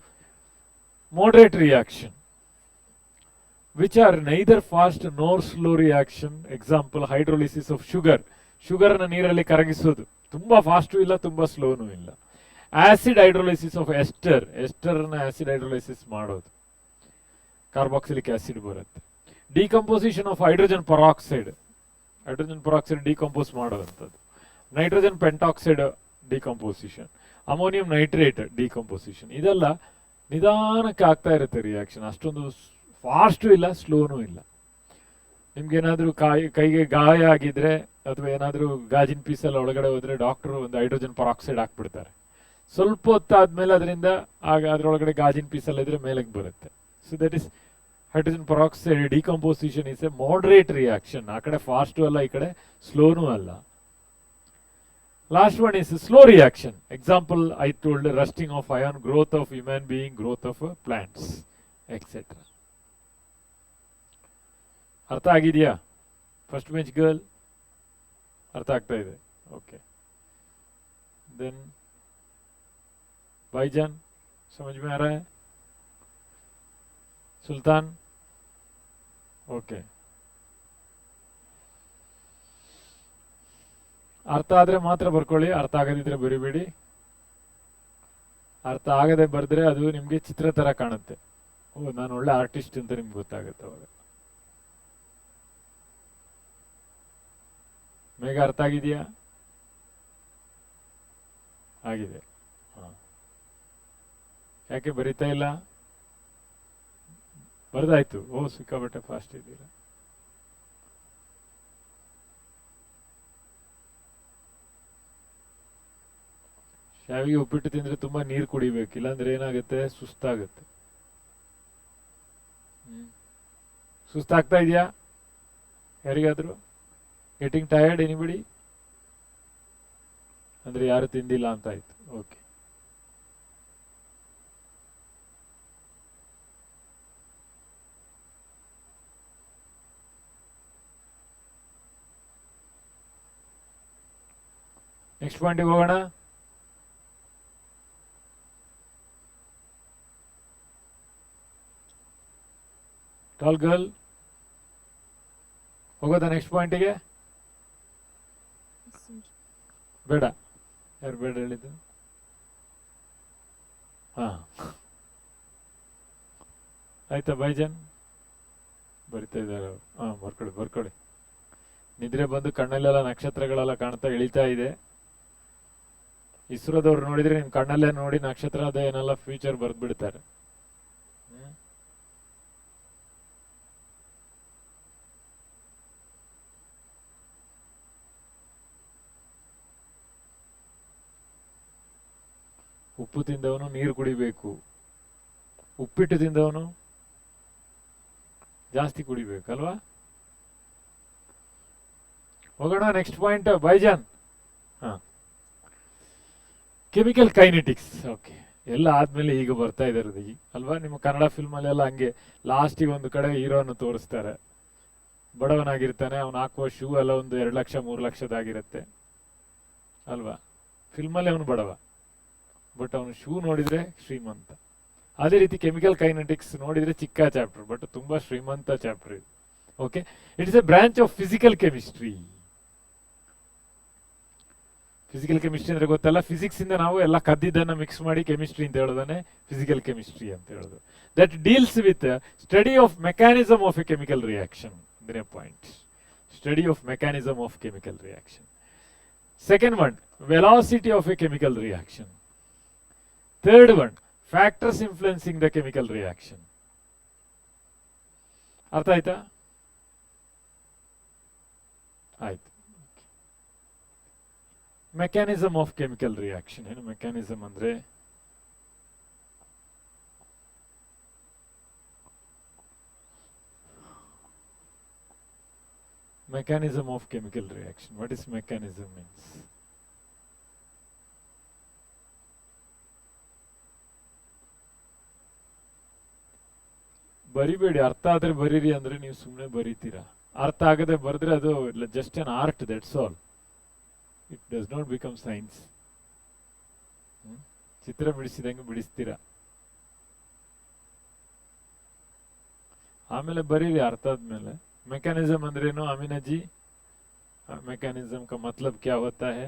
Moderate reaction, which are neither fast nor slow reaction. Example, hydrolysis of sugar. ಶುಗರ್ನ ನೀರಲ್ಲಿ ಕರಗಿಸೋದು, ತುಂಬಾ ಫಾಸ್ಟು ಇಲ್ಲ, ತುಂಬಾ ಸ್ಲೋನು ಇಲ್ಲ. ಆಸಿಡ್ ಹೈಡ್ರೋಲೈಸಿಸ್ ಆಫ್ ಎಸ್ಟರ್, ಎಸ್ಟರ್ನ ಆಸಿಡ್ ಹೈಡ್ರೋಲೈಸಿಸ್ ಮಾಡೋದು, ಕಾರ್ಬಾಕ್ಸಿಲಿಕ್ ಆಸಿಡ್ ಬರುತ್ತೆ. Decomposition of hydrogen peroxide, hydrogen peroxide decompose ಮಾಡೋದಂಥದ್ದು. Nitrogen pentoxide decomposition, ammonium nitrate decomposition. ಇದೆಲ್ಲ ನಿಧಾನಕ್ಕೆ ಆಗ್ತಾ ಇರುತ್ತೆ ರಿಯಾಕ್ಷನ್, ಅಷ್ಟೊಂದು ಫಾಸ್ಟು ಇಲ್ಲ, ಸ್ಲೋನೂ ಇಲ್ಲ. ನಿಮ್ಗೇನಾದರೂ ಕೈಗೆ ಗಾಯ ಆಗಿದ್ರೆ ಅಥವಾ ಏನಾದರೂ ಗಾಜಿನ ಪೀಸಲ್ಲಿ ಒಳಗಡೆ ಹೋದ್ರೆ ಡಾಕ್ಟ್ರು ಒಂದು ಹೈಡ್ರೋಜನ್ ಪರಾಕ್ಸೈಡ್ ಹಾಕ್ಬಿಡ್ತಾರೆ. ಸ್ವಲ್ಪ ಹೊತ್ತಾದ್ಮೇಲೆ ಅದರಿಂದ ಅದರೊಳಗಡೆ ಗಾಜಿನ ಪೀಸಲ್ಲಿ ಇದ್ರೆ ಮೇಲಕ್ಕೆ ಬರುತ್ತೆ. So that is hydrogen peroxide decomposition is A moderate reaction. ಆ ಕಡೆ ಫಾಸ್ಟು ಅಲ್ಲ, ಈ ಕಡೆ ಸ್ಲೋನೂ ಅಲ್ಲ. Last one is slow reaction. Example, I told rusting of iron, growth of human being, growth of plants, etc. ಅರ್ಥ ಆಗಿದೆಯಾ? ಫಸ್ಟ್ ಬೆಂಚ್ ಗರ್ಲ್ ಅರ್ಥ ಆಗ್ತಾ ಇದೆ? ಓಕೆ. देन भाईजान समझ में आ रहा है? सुल्तान ओके. ಅರ್ಥ ಆದರೆ ಮಾತ್ರ ಬರ್ಕೊಳ್ಳಿ, ಅರ್ಥ ಆಗದಿದ್ರೆ ಬರಿಬೇಡಿ. ಅರ್ಥ ಆಗದೆ ಬರೆದ್ರೆ ಅದು ನಿಮಗೆ ಚಿತ್ರ ತರ ಕಾಣುತ್ತೆ. ಓ, ನಾನು ಒಳ್ಳೆ ಆರ್ಟಿಸ್ಟ್ ಅಂತ ನಿಮ್ಗೆ ಗೊತ್ತಾಗುತ್ತೆ ಅವಾಗ. ಮೇಘ ಅರ್ಥ ಆಗಿದೆಯಾ? ಆಗಿದೆ. ಯಾಕೆ ಬರಿತಾ ಇಲ್ಲ? ಬರ್ದಾಯ್ತು. ಓ, ಸಿಕ್ಕಾಬಟ್ಟೆ ಫಾಸ್ಟ್ ಇದ್ದೀರಾ. ಶಾವಿಗೆ ಉಪ್ಪಿಟ್ಟು ತಿಂದ್ರೆ ತುಂಬಾ ನೀರು ಕುಡಿಬೇಕು, ಇಲ್ಲಾಂದ್ರೆ ಏನಾಗುತ್ತೆ? ಸುಸ್ತಾಗುತ್ತೆ. ಸುಸ್ತಾಗ್ತಾ ಇದೆಯಾ ಯಾರಿಗಾದ್ರು? Getting tired anybody? ಅಂದ್ರೆ ಯಾರು ತಿಂದಿಲ್ಲ ಅಂತ ಆಯ್ತು. ಓಕೆ. ನೆಕ್ಸ್ಟ್ ಪಾಯಿಂಟ್ಗೆ ಹೋಗೋಣ. ಟಾಲ್ ಗರ್ಲ್ ಹೋಗೋದಾ ನೆಕ್ಸ್ಟ್ ಪಾಯಿಂಟಿಗೆ? ಬೇಡ. ಯಾರು ಬೇಡ ಹೇಳಿದ್ದು? ಹಾ, ಆಯ್ತಾ ಬೈಜನ್? ಬರಿತಾ ಇದ್ದಾರೆ ಅವರು. ಹಾ, ಬರ್ಕೊಳ್ಳಿ. ನಿದ್ರೆ ಬಂದು ಕಣ್ಣಲ್ಲೆಲ್ಲ ನಕ್ಷತ್ರಗಳೆಲ್ಲ ಕಾಣ್ತಾ ಇಳಿತಾ ಇದೆ. ಇಸ್ರೋದವ್ರು ನೋಡಿದ್ರೆ ನಿಮ್ ಕಣ್ಣಲ್ಲೇ ನೋಡಿ ನಕ್ಷತ್ರ ಅದೇ ಏನೆಲ್ಲ ಫ್ಯೂಚರ್ ಬರ್ದ್ ಬಿಡ್ತಾರೆ. ಉಪ್ಪು ತಿಂದವನು ನೀರು ಕುಡಿಬೇಕು, ಉಪ್ಪಿಟ್ಟು ತಿಂದವನು ಜಾಸ್ತಿ ಕುಡಿಬೇಕಲ್ವಾ? ಹೋಗೋಣ ನೆಕ್ಸ್ಟ್ ಪಾಯಿಂಟ್ ಬೈಜಾನ್. ಹಾ, ಕೆಮಿಕಲ್ ಕೈನೆಟಿಕ್ಸ್. ಓಕೆ, ಎಲ್ಲ ಆದ್ಮೇಲೆ ಈಗ ಬರ್ತಾ ಇದಾರೆ ಅಲ್ವಾ? ನಿಮ್ಮ ಕನ್ನಡ ಫಿಲ್ಮ್ ಅಲ್ಲೆಲ್ಲ ಹಂಗೆ ಲಾಸ್ಟಿಗೆ ಒಂದು ಕಡೆ ಹೀರೋನು ತೋರಿಸ್ತಾರೆ, ಬಡವನಾಗಿರ್ತಾನೆ, ಅವನು ಹಾಕುವ ಶೂ ಎಲ್ಲ ಒಂದು 2 ಲಕ್ಷ 3 ಲಕ್ಷದಾಗಿರುತ್ತೆ ಅಲ್ವಾ? ಫಿಲ್ಮಲ್ಲಿ ಅವನು ಬಡವ, ಬಟ್ ಅವನು ಶೂ ನೋಡಿದ್ರೆ ಶ್ರೀಮಂತ. ಅದೇ ರೀತಿ ಕೆಮಿಕಲ್ ಕೈನೆಟಿಕ್ಸ್ ನೋಡಿದ್ರೆ ಚಿಕ್ಕ ಚಾಪ್ಟರ್, ಬಟ್ ತುಂಬಾ ಶ್ರೀಮಂತ ಚಾಪ್ಟರ್ ಇದು. Okay, it is A branch of physical chemistry. Physical chemistry ಅಂದ್ರೆ ಗೊತ್ತಲ್ಲ, ಫಿಸಿಕ್ಸ್ ಇಂದ ನಾವು ಎಲ್ಲ ಕದ್ದಿದ್ದನ್ನ ಮಿಕ್ಸ್ ಮಾಡಿ ಕೆಮಿಸ್ಟ್ರಿ ಅಂತ ಹೇಳೋದನ್ನೇ ಫಿಸಿಕಲ್ ಕೆಮಿಸ್ಟ್ರಿ ಅಂತ ಹೇಳೋದು. That deals with study of mechanism of A chemical reaction. ಅಂದ್ರೆ point, study of mechanism of chemical reaction. Second one, velocity of a chemical reaction. Third one, factors influencing the chemical reaction. ಅರ್ಥ ಆಯ್ತಾ? ಆಯ್ತು. Mechanism of chemical reaction ಏನು? Mechanism ಅಂದ್ರೆ mechanism of chemical reaction. What is mechanism means? ಬರಿಬೇಡಿ, ಅರ್ಥ ಆದ್ರೆ ಬರೀರಿ ಅಂದ್ರೆ ನೀವು ಸುಮ್ಮನೆ ಬರೀತೀರಾ. ಅರ್ಥ ಆಗದೆ ಬರೆದ್ರೆ ಅದು just an art, that's all. It does not become science. ಚಿತ್ರ ಬಿಡಿಸಿದಂಗೆ ಬಿಡಿಸ್ತೀರಾ, ಆಮೇಲೆ ಬರೀರಿ ಅರ್ಥ ಆದ್ಮೇಲೆ. मैकेनिज्म अंद्रेनो अमीना जी? मैकेनिज्म का मतलब क्या होता है?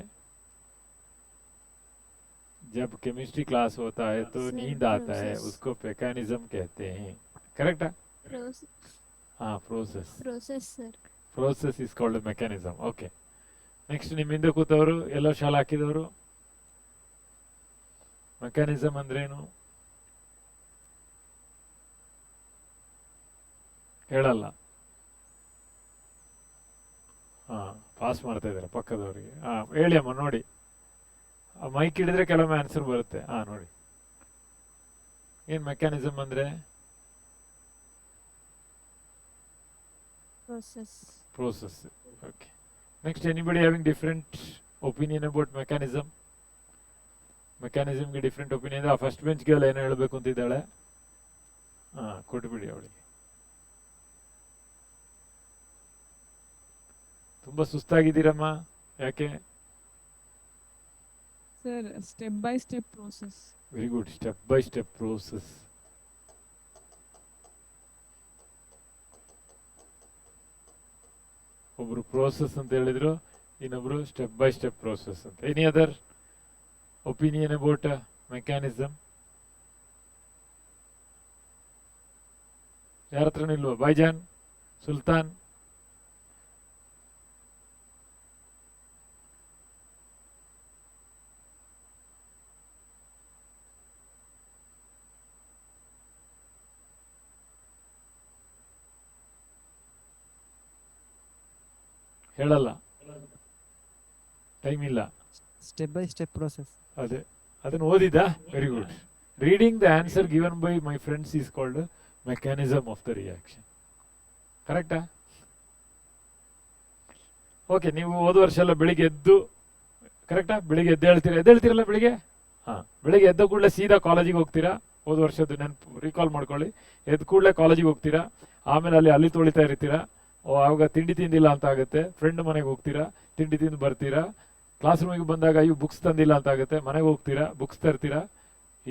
जब केमिस्ट्री क्लास होता है तो नींद आता है, उसको मैकेनिज्म कहते हैं. करेक्ट है? हाँ, process. Sir. Process is called mechanism. Okay. Next निम्मिंद ಕೂತವರು ಎಲ್ಲೋ ಶಾಲೆ ಹಾಕಿದವರು ಮೆಕ್ಯಾನಿಸಮ್ ಅಂದ್ರೇನು ಹೇಳಲ್ಲ. ಪಾಸ್ ಮಾಡ್ತಾ ಇದ್ದಾರೆ ಪಕ್ಕದವರಿಗೆ. ಹೇಳಿ ಅಮ್ಮ, ನೋಡಿ ಮೈಕ್ ಹಿಡಿದ್ರೆ ಕೆಲವೊಮ್ಮೆ ಆನ್ಸರ್ ಬರುತ್ತೆ. ನೋಡಿ ಏನ್ ಮೆಕ್ಯಾನಿಸಮ್ ಅಂದ್ರೆ? Process. Okay. Next, anybody having different opinion about mechanism? ಮೆಕ್ಯಾನಿಸಮ್ಗೆ ಡಿಫರೆಂಟ್ ಒಪಿನಿಯನ್ ಇದೆ. ಆ ಫಸ್ಟ್ ಬೆಂಚ್ ಗರ್ಲ್ ಏನೋ ಹೇಳಬೇಕು ಅಂತಿದ್ದಾಳೆ. ಕೊಟ್ಬಿಡಿ ಅವಳಿಗೆ. ತುಂಬಾ ಸುಸ್ತಾಗಿದ್ದೀರಮ್ಮ, ಯಾಕೆ? Sir, step by step process. Very good, step by step process. ಒಬ್ರು ಪ್ರೋಸೆಸ್ ಅಂತ ಹೇಳಿದ್ರು, ಇನ್ನೊಬ್ರು ಸ್ಟೆಪ್ ಬೈ ಸ್ಟೆಪ್ ಪ್ರೋಸೆಸ್ ಅಂತ. Any other opinion about mechanism? ಯಾರ ಹತ್ರನೂ ಇಲ್ವಾ? ಬೈಜಾನ್, ಸುಲ್ತಾನ್? ಹೇಳಲ್ಲ, ಟೈಮ್ ಇಲ್ಲ. Step by step process. ಅದೇ, ಅದನ್ನು ಓದಿದ್ದ? Very good. Reading the answer given by my friends is called mechanism of the reaction. ಕರೆಕ್ಟಾ? ಓಕೆ. ನೀವು ಹೋದ ವರ್ಷ ಎಲ್ಲ ಬೆಳಿಗ್ಗೆ ಎದ್ದು, ಕರೆಕ್ಟಾ, ಬೆಳಿಗ್ಗೆ ಎದ್ದೇಳ್ತೀರಲ್ಲ ಬೆಳಿಗ್ಗೆ? ಬೆಳಿಗ್ಗೆ ಎದ್ದ ಕೂಡಲೇ ಸೀದಾ ಕಾಲೇಜಿಗೆ ಹೋಗ್ತೀರಾ. ಹೋದ ವರ್ಷದ್ದು ನೆನಪು ರೀಕಾಲ್ ಮಾಡ್ಕೊಳ್ಳಿ. ಎದ್ದ ಕೂಡಲೇ ಕಾಲೇಜಿಗೆ ಹೋಗ್ತೀರಾ, ಆಮೇಲೆ ಅಲ್ಲಿ ತೊಳಿತಾ ಇರ್ತೀರಾ. ಆವಾಗ ತಿಂಡಿ ತಿಂದಿಲ್ಲ ಅಂತ ಆಗುತ್ತೆ, ಫ್ರೆಂಡ್ ಮನೆಗೆ ಹೋಗ್ತೀರಾ, ತಿಂಡಿ ತಿಂದು ಬರ್ತೀರಾ. ಕ್ಲಾಸ್ ರೂಮಿಗೆ ಬಂದಾಗ ಅಯ್ಯೋ ಬುಕ್ಸ್ ತಂದಿಲ್ಲ ಅಂತ ಆಗುತ್ತೆ, ಮನೆಗೆ ಹೋಗ್ತೀರಾ, ಬುಕ್ಸ್ ತರ್ತೀರಾ.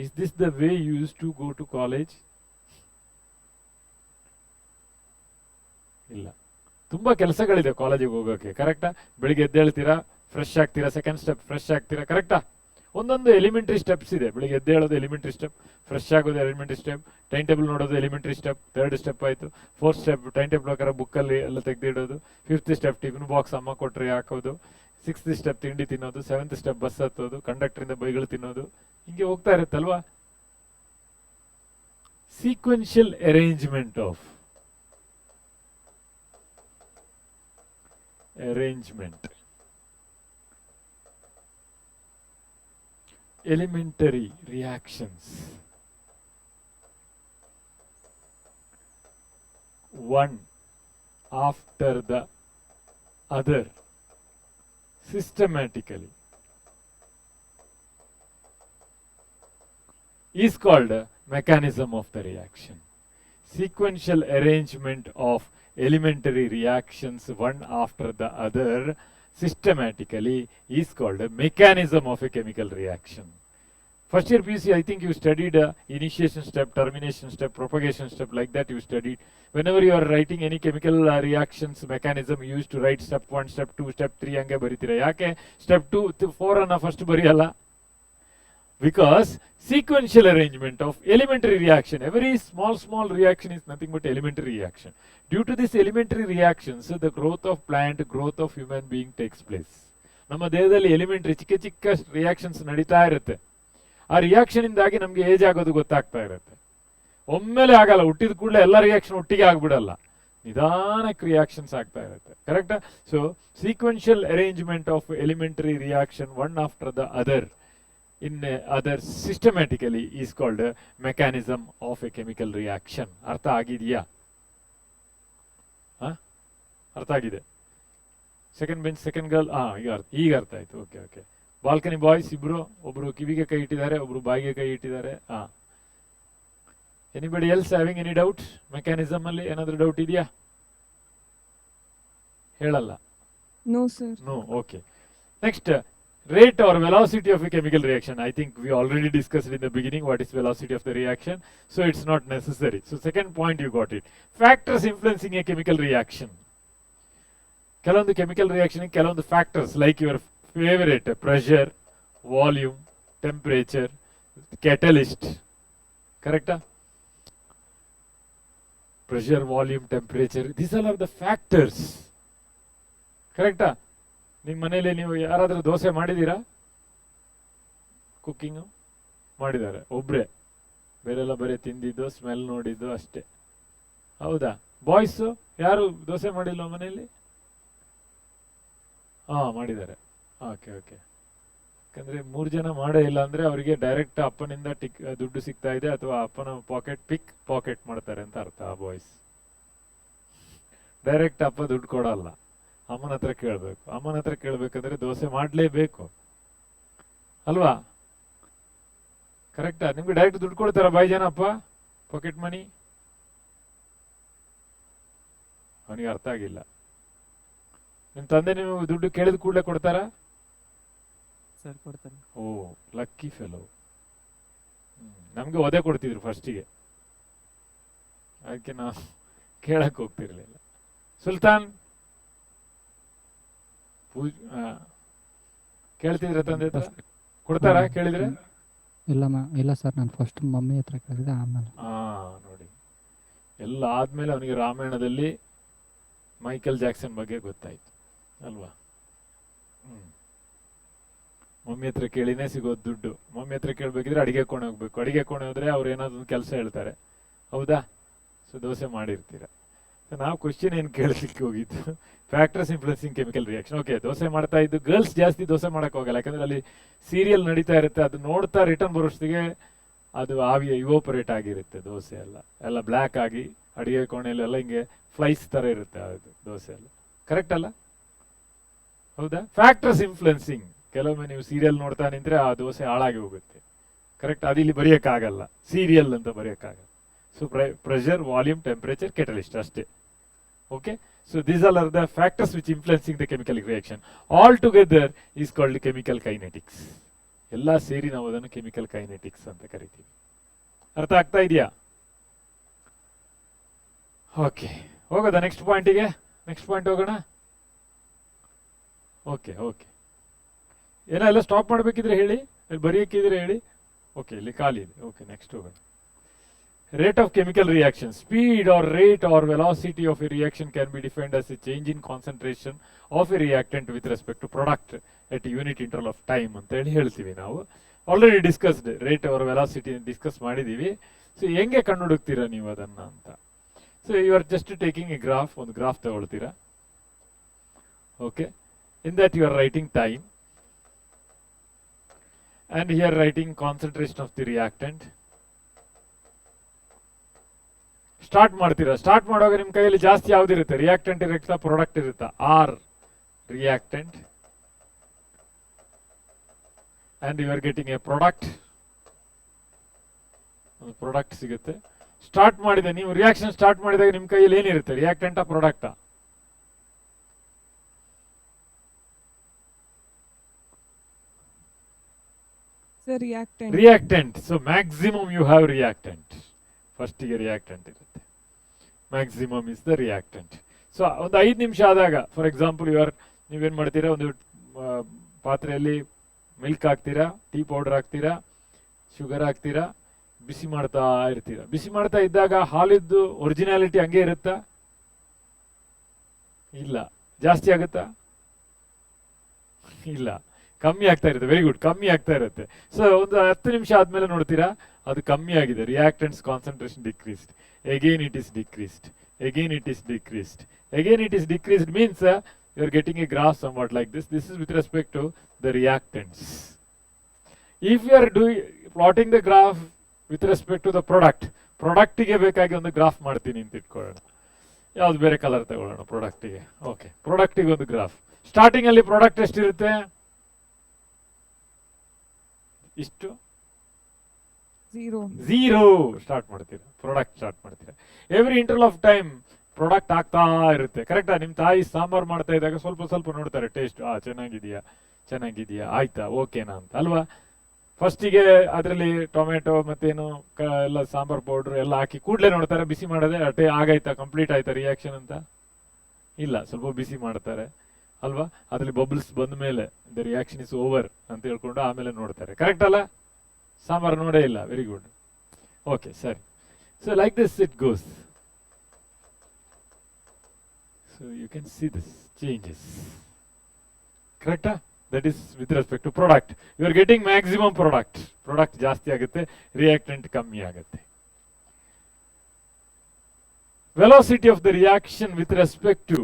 Is this the way you use to go to college? ಇಲ್ಲ, ತುಂಬಾ ಕೆಲಸಗಳಿದೆ ಕಾಲೇಜಿಗೆ ಹೋಗೋಕೆ. ಕರೆಕ್ಟಾ? ಬೆಳಿಗ್ಗೆ ಎದ್ದೇಳ್ತೀರಾ, ಫ್ರೆಶ್ ಆಗ್ತೀರಾ, ಸೆಕೆಂಡ್ ಸ್ಟೆಪ್ ಫ್ರೆಶ್ ಆಗ್ತೀರಾ. ಕರೆಕ್ಟಾ? ಒಂದೊಂದು ಎಲಿಮೆಂಟ್ರಿ ಸ್ಟೆಪ್ಸ್ ಇದೆ. ಬೆಳಿಗ್ಗೆ ಎದ್ದೇಳೋದು ಎಲಿಮೆಂಟ್ರಿ ಸ್ಟೆಪ್, ಫ್ರೆಶ್ ಆಗೋದು ಎಲಿಮೆಂಟ್ರಿ ಸ್ಟೆಪ್, ಟೈಮ್ ಟೇಬಲ್ ನೋಡೋದು ಎಲಿಮೆಂಟ್ರಿ ಸ್ಟೆಪ್, 3rd ಸ್ಟೆಪ್ ಆಯಿತು. 4th ಸ್ಟೆಪ್ ಟೈಮ್ ಟೇಬಲ್ ಪ್ರಕಾರ ಬುಕ್ಕಲ್ಲಿ ಎಲ್ಲ ತೆಗೆದಿಡೋದು. 5th ಸ್ಟೆಪ್ ಟಿಫಿನ್ ಬಾಕ್ಸ್ ಅಮ್ಮ ಕೊಟ್ಟರೆ ಹಾಕೋದು. 6th ಸ್ಟೆಪ್ ತಿಂಡಿ ತಿನ್ನೋದು. 7th ಸ್ಟೆಪ್ ಬಸ್ ಹತ್ತೋದು, ಕಂಡಕ್ಟರಿಂದ ಬೈಗಳು ತಿನ್ನೋದು. ಹಿಂಗೆ ಹೋಗ್ತಾ ಇರುತ್ತಲ್ವಾ? Sequential arrangement of elementary reactions, one after the other, systematically, is called a mechanism of the reaction. Sequential arrangement of elementary reactions one after the other systematically is called a mechanism of a chemical reaction. First year PUC, I think you studied initiation step, termination step, propagation step, like that you studied. Whenever you are writing any chemical reactions mechanism, you used to write step 1, step 2, step 3 ಹಂಗೆ ಬರೀತೀರಾ. ಯಾಕೆ step 2, 4 ಅನ್ನ first ಬರೆಯಲ್ಲ? Because sequential arrangement of elementary reaction, every small reaction is nothing but elementary reaction. Due to these elementary reactions, the growth of plant, growth of human being takes place. ನಮ್ಮ ದೇಹದಲ್ಲಿ elementary ಚಿಕ್ಕ ಚಿಕ್ಕ reactions ನಡೀತಾ ಇರುತ್ತೆ. ಆ reaction ಇಂದಾಗಿ ನಮ್ಗೆ age ಆಗೋದು ಗೊತ್ತಾಗ್ತಾ ಇರುತ್ತೆ. ಒಮ್ಮೆಲೆ ಆಗಲ್ಲ, ಹುಟ್ಟಿದ ಕೂಡಲೇ ಎಲ್ಲ ರಿಯಾಕ್ಷನ್ ಒಟ್ಟಿಗೆ ಆಗ್ಬಿಡಲ್ಲ, ನಿಧಾನಕ್ಕೆ ರಿಯಾಕ್ಷನ್ಸ್ ಆಗ್ತಾ ಇರುತ್ತೆ. ಕರೆಕ್ಟಾ? So sequential arrangement of elementary reaction one after the other in other systematically is called a mechanism of a chemical reaction. ಅರ್ಥ ಆಗಿದೆಯಾ? ಅರ್ಥ ಆಗಿದೆ? ಸೆಕೆಂಡ್ ಬೆಂಚ್ ಸೆಕೆಂಡ್ ಗರ್ಲ್, ಈಗ ಅರ್ಥ ಆಯ್ತು. Okay okay. ಬಾಲ್ಕನಿ ಬಾಯ್ಸ್ ಇಬ್ರು, ಒಬ್ರು ಕಿವಿಗೆ ಕೈ ಇಟ್ಟಿದ್ದಾರೆ, ಒಬ್ರು ಬಾಯಿಗೆ ಕೈ ಇಟ್ಟಿದ್ದಾರೆ. Anybody else having any doubt? Mechanism ಅಲ್ಲಿ ಏನಾದರೂ ಡೌಟ್ ಇದೆಯಾ? ಹೇಳಲ್ಲ. No, sir. No. Okay. Next, rate or velocity of a chemical reaction. I think we already discussed in the beginning what is velocity of the reaction, so it's not necessary. So second point you got it. Factors influencing a chemical reaction. ಕೆಲವೊಂದು chemical reaction ಕೆಲವೊಂದು factors like your favourite pressure, volume, temperature, catalyst. ಕರೆಕ್ಟಾ? Pressure, volume, temperature, these all are the factors. ಕರೆಕ್ಟಾ? ನಿಮ್ಮ ಮನೇಲಿ ನೀವು ಯಾರಾದರೂ ದೋಸೆ ಮಾಡಿದ್ದೀರಾ? Cooking ಮಾಡಿದ್ದಾರೆ ಒಬ್ರೆ, ಬೇರೆಲ್ಲ ಬರೀ ತಿಂದಿದ್ದು, ಸ್ಮೆಲ್ ನೋಡಿದ್ದು ಅಷ್ಟೇ. ಹೌದಾ? ಬಾಯ್ಸು ಯಾರು ದೋಸೆ ಮಾಡಿಲ್ಲ ಮನೆಯಲ್ಲಿ? ಮಾಡಿದ್ದಾರೆ. Okay okay. ಯಾಕಂದ್ರೆ 3 ಜನ ಮಾಡೇ ಇಲ್ಲ ಅಂದ್ರೆ ಅವರಿಗೆ ಡೈರೆಕ್ಟ್ ಅಪ್ಪನಿಂದ ದುಡ್ಡು ಸಿಗ್ತಾ ಇದೆ, ಅಥವಾ ಅಪ್ಪನ ಪಾಕೆಟ್ ಮಾಡ್ತಾರೆ ಅಂತ ಅರ್ಥ. ಬಾಯ್ಸ್ ಡೈರೆಕ್ಟ್ ಅಪ್ಪ ದುಡ್ಡು ಕೊಡಲ್ಲ, ಅಮ್ಮನ ಹತ್ರ ಕೇಳಬೇಕು. ಅಮ್ಮನ ಹತ್ರ ಕೇಳಬೇಕಂದ್ರೆ ದೋಸೆ ಮಾಡಲೇಬೇಕು ಅಲ್ವಾ? ಕರೆಕ್ಟಾ? ನಿಮ್ಗೆ ಡೈರೆಕ್ಟ್ ದುಡ್ಡು ಕೊಡ್ತಾರ ಬಾಯಿ ಜನ ಅಪ್ಪ? Pocket money? ಅವನಿಗೆ ಅರ್ಥ ಆಗಿಲ್ಲ. ನಿಮ್ಮ ತಂದೆ ನಿಮಗೆ ದುಡ್ಡು ಕೇಳಿದ ಕೂಡಲೇ ಕೊಡ್ತಾರಾ? ಸರ್ ಕೊಡ್ತಾರೆ. ಓ, ಲಕ್ಕಿ ಫೆಲೋ. ನಮ್ಗೆ ಒದೆ ಕೊಡ್ತಿದ್ರು ಫಸ್ಟಿಗೆ, ಅದಕ್ಕೆ ನಾವು ಕೇಳಕ್ ಹೋಗ್ತಿರ್ಲಿಲ್ಲ. ಸುಲ್ತಾನ್ ಕೇಳ್ತಿದ್ರ ತಂದೆ ಹತ್ರ? ಕೊಡ್ತಾರಾ ಕೇಳಿದ್ರೆ? ಇಲ್ಲ ಸರ್, ನಾನು ಫಸ್ಟ್ ಮಮ್ಮಿ ಹತ್ರ ಕೇಳಿದೆ, ಆಮೇಲೆ. ನೋಡಿ, ಎಲ್ಲ ಆದ್ಮೇಲೆ ಅವನಿಗೆ ರಾಮಾಯಣದಲ್ಲಿ ಮೈಕಲ್ ಜಾಕ್ಸನ್ ಬಗ್ಗೆ ಗೊತ್ತಾಯ್ತು ಅಲ್ವಾ? ಮಮ್ಮಿ ಹತ್ರ ಕೇಳಿನೇ ಸಿಗೋದು ದುಡ್ಡು. ಮಮ್ಮಿ ಹತ್ರ ಕೇಳ್ಬೇಕಿದ್ರೆ ಅಡಿಗೆ ಕೋಣೆ ಹೋಗ್ಬೇಕು. ಅಡಿಗೆ ಕೋಣೆ ಹೋದ್ರೆ ಅವ್ರು ಏನಾದ್ರು ಒಂದು ಕೆಲಸ ಹೇಳ್ತಾರೆ, ಹೌದಾ? ಸೊ ದೋಸೆ ಮಾಡಿರ್ತೀರ. ನಾವು ಕ್ವಶನ್ ಏನು ಕೇಳಲಿಕ್ಕೆ ಹೋಗಿದ್ದು, factors influencing chemical reaction. Okay, dosa ಮಾಡ್ತಾ ಇದ್ದು ಗರ್ಲ್ಸ್ ಜಾಸ್ತಿ ದೋಸೆ ಮಾಡಕ್ ಹೋಗಲ್ಲ, ಯಾಕಂದ್ರೆ ಅಲ್ಲಿ ಸೀರಿಯಲ್ ನಡೀತಾ ಇರುತ್ತೆ, ಅದು ನೋಡ್ತಾ ರಿಟರ್ನ್ ಬರೋಷ್ಟಿಗೆ ಅದು ಆವಿ ಇವೋಪರೇಟ್ ಆಗಿರುತ್ತೆ. ದೋಸೆ ಎಲ್ಲ ಬ್ಲ್ಯಾಕ್ ಆಗಿ ಅಡಿಗೆ ಕೋಣೆಯಲ್ಲೆಲ್ಲ ಹಿಂಗೆ ಫ್ಲೈಸ್ ತರ ಇರುತ್ತೆ ಅದು ದೋಸೆ ಎಲ್ಲ. ಕರೆಕ್ಟ್ ಅಲ್ಲ? ಹೌದಾ? ಫ್ಯಾಕ್ಟರ್ಸ್ ಇನ್ಫ್ಲುಯೆನ್ಸಿಂಗ್, ಕೆಲವೊಮ್ಮೆ ನೀವು ಸೀರಿಯಲ್ ನೋಡ್ತಾ ನಿಂತ್ರೆ ಆ ದೋಸೆ ಹಾಳಾಗಿ ಹೋಗುತ್ತೆ. ಕರೆಕ್ಟ್? ಅದು ಇಲ್ಲಿ ಬರೆಯೋಕ್ಕಾಗಲ್ಲ, ಸೀರಿಯಲ್ ಅಂತ ಬರೆಯೋಕ್ಕಾಗಲ್ಲ. So pressure, volume, temperature, catalyst ಅಷ್ಟೇ. Okay, so these all are the factors which influencing the chemical reaction. All together is called chemical kinetics. ಎಲ್ಲ ಸೇರಿ ನಾವು ಅದನ್ನು ಕೆಮಿಕಲ್ ಕೈನೆಟಿಕ್ಸ್ ಅಂತ ಕರಿತೀವಿ. ಅರ್ಥ ಆಗ್ತಾ ಇದೆಯಾ? ಓಕೆ, ಹೋಗೋದಾ ನೆಕ್ಸ್ಟ್ ಪಾಯಿಂಟಿಗೆ? ನೆಕ್ಸ್ಟ್ ಪಾಯಿಂಟ್ ಹೋಗೋಣ. ಓಕೆ ಓಕೆ, ಏನೋ ಎಲ್ಲ ಸ್ಟಾಪ್ ಮಾಡಬೇಕಿದ್ರೆ ಹೇಳಿ, ಬರೆಯೋಕ್ಕಿದ್ರೆ ಹೇಳಿ. ಓಕೆ, ಇಲ್ಲಿ ಖಾಲಿ ಇದೆ. ಓಕೆ, ನೆಕ್ಸ್ಟ್ ಹೋಗೋಣ. Rate of chemical reaction. Speed or rate or velocity of a reaction can be defined as a change in concentration of a reactant with respect to product at a unit interval of time ಅಂತ ಹೇಳಿ ಹೇಳ್ತೀವಿ ನಾವು. Already discussed rate or velocity discuss ಮಾಡಿದ್ದೀವಿ. So ಹೆಂಗೆ ಕಂಡುಹುಡುಕ್ತೀರಾ ನೀವು ಅದನ್ನ ಅಂತ? So you are just taking a graph, ಒಂದು ಗ್ರಾಫ್ ತಗೊಳ್ತೀರಾ. Okay, in that you are writing time and here writing concentration of the reactant. Start ಮಾಡ್ತೀರಾ. ಸ್ಟಾರ್ಟ್ ಮಾಡುವಾಗ ನಿಮ್ಮ ಕೈಯಲ್ಲಿ ಜಾಸ್ತಿ ಯಾವ್ದಿರುತ್ತೆ? ರಿಯಾಕ್ಟೆಂಟ್ ಇರುತ್ತಾ, ಪ್ರಾಡಕ್ಟ್ ಇರುತ್ತಾ? Or reactant and you are getting a product. ಒಂದು ಪ್ರಾಡಕ್ಟ್ ಸಿಗುತ್ತೆ. ಸ್ಟಾರ್ಟ್ ಮಾಡಿದೆ ನೀವು, ರಿಯಾಕ್ಷನ್ ಸ್ಟಾರ್ಟ್ ಮಾಡಿದಾಗ ನಿಮ್ಮ ಕೈಯಲ್ಲಿ ಏನಿರುತ್ತೆ? ರಿಯಾಕ್ಟೆಂಟಾ, ಪ್ರಾಡಕ್ಟಾ? Sir, the reactant. Reactant. So maximum you have reactant. First ಗೆ reactant ಇರುತ್ತೆ. Maximum is the reactant. So ಒಂದು 5 ನಿಮಿಷ ಆದಾಗ ಫಾರ್ ಎಕ್ಸಾಂಪಲ್ ನೀವೇನು ಮಾಡ್ತೀರಾ, ಒಂದು ಪಾತ್ರೆಯಲ್ಲಿ ಮಿಲ್ಕ್ ಹಾಕ್ತೀರಾ, ಟೀ ಪೌಡರ್ ಹಾಕ್ತೀರಾ, ಶುಗರ್ ಹಾಕ್ತೀರಾ, ಬಿಸಿ ಮಾಡ್ತಾ ಇರ್ತೀರಾ. ಬಿಸಿ ಮಾಡ್ತಾ ಇದ್ದಾಗ ಹಾಲಿದ್ದು ಒರಿಜಿನಾಲಿಟಿ ಹಂಗೆ ಇರುತ್ತಾ? ಇಲ್ಲ. ಜಾಸ್ತಿ ಆಗುತ್ತಾ? ಇಲ್ಲ, ಕಮ್ಮಿ ಆಗ್ತಾ ಇರುತ್ತೆ. ವೆರಿ ಗುಡ್, ಕಮ್ಮಿ ಆಗ್ತಾ ಇರುತ್ತೆ. ಸೊ ಒಂದು 10 ನಿಮಿಷ ಆದ್ಮೇಲೆ ನೋಡ್ತೀರಾ ಅದು ಕಮ್ಮಿ ಆಗಿದೆ. Reactants concentration decreased, again it is decreased, again it is decreased, again it is decreased, means you are getting a graph somewhat like this. This is with respect to the reactants. If you are plotting the graph with respect to the product ಗೆ ಬೇಕಾಗಿ ಒಂದು graph ಮಾಡ್ತೀನಿ ಅಂತ ಇಟ್ಕೊಳ್ಳೋಣ. ಯಾವ್ದು ಬೇರೆ colour ತಗೊಳ್ಳೋಣ ಪ್ರಾಡಕ್ಟಿಗೆ. Okay, ಪ್ರಾಡಕ್ಟಿಗೆ ಒಂದು ಗ್ರಾಫ್. ಸ್ಟಾರ್ಟಿಂಗ್ ಅಲ್ಲಿ ಪ್ರಾಡಕ್ಟ್ ಎಷ್ಟಿರುತ್ತೆ? ಇಷ್ಟು ಝೀರೋ ಸ್ಟಾರ್ಟ್ ಮಾಡ್ತೀರಾ, ಪ್ರಾಡಕ್ಟ್ ಸ್ಟಾರ್ಟ್ ಮಾಡ್ತೀರಾ. Every interval of time product ಆಗ್ತಾ ಇರುತ್ತೆ. ಕರೆಕ್ಟಾ? ನಿಮ್ ತಾಯಿ ಸಾಂಬಾರ್ ಮಾಡ್ತಾ ಇದ್ದಾಗ ಸ್ವಲ್ಪ ಸ್ವಲ್ಪ ನೋಡ್ತಾರೆ ಟೇಸ್ಟ್, ಚೆನ್ನಾಗಿದೆಯಾ ಆಯ್ತಾ ಓಕೆನಾ ಅಂತ ಅಲ್ವಾ. ಫಸ್ಟಿಗೆ ಅದರಲ್ಲಿ ಟೊಮೆಟೊ ಮತ್ತೇನು ಎಲ್ಲ ಸಾಂಬಾರ್ ಪೌಡರ್ ಎಲ್ಲ ಹಾಕಿ ಕೂಡಲೇ ನೋಡ್ತಾರೆ, ಬಿಸಿ ಮಾಡೋದೇ ಆಗೈತಾ, ಕಂಪ್ಲೀಟ್ ಆಯ್ತಾ ರಿಯಾಕ್ಷನ್ ಅಂತ? ಇಲ್ಲ, ಸ್ವಲ್ಪ ಬಿಸಿ ಮಾಡ್ತಾರೆ ಅಲ್ವಾ. ಅದ್ರಲ್ಲಿ ಬಬಲ್ಸ್ ಬಂದ ಮೇಲೆ ದ ರಿಯಾಕ್ಷನ್ ಇಸ್ ಓವರ್ ಅಂತ ಹೇಳ್ಕೊಂಡು ಆಮೇಲೆ ನೋಡ್ತಾರೆ. ಕರೆಕ್ಟ್ ಅಲ್ಲ? ಸಾಂಬಾರ್ ನೋಡೇ ಇಲ್ಲ. Very good. ಓಕೆ, ಸರಿ. So like this it goes. So you can see this changes. ಕರೆಕ್ಟಾ? That is with respect to product. You are getting maximum product ಜಾಸ್ತಿ ಆಗುತ್ತೆ, ರಿಯಾಕ್ಟೆಂಟ್ ಕಮ್ಮಿ ಆಗುತ್ತೆ. Velocity of the reaction with respect to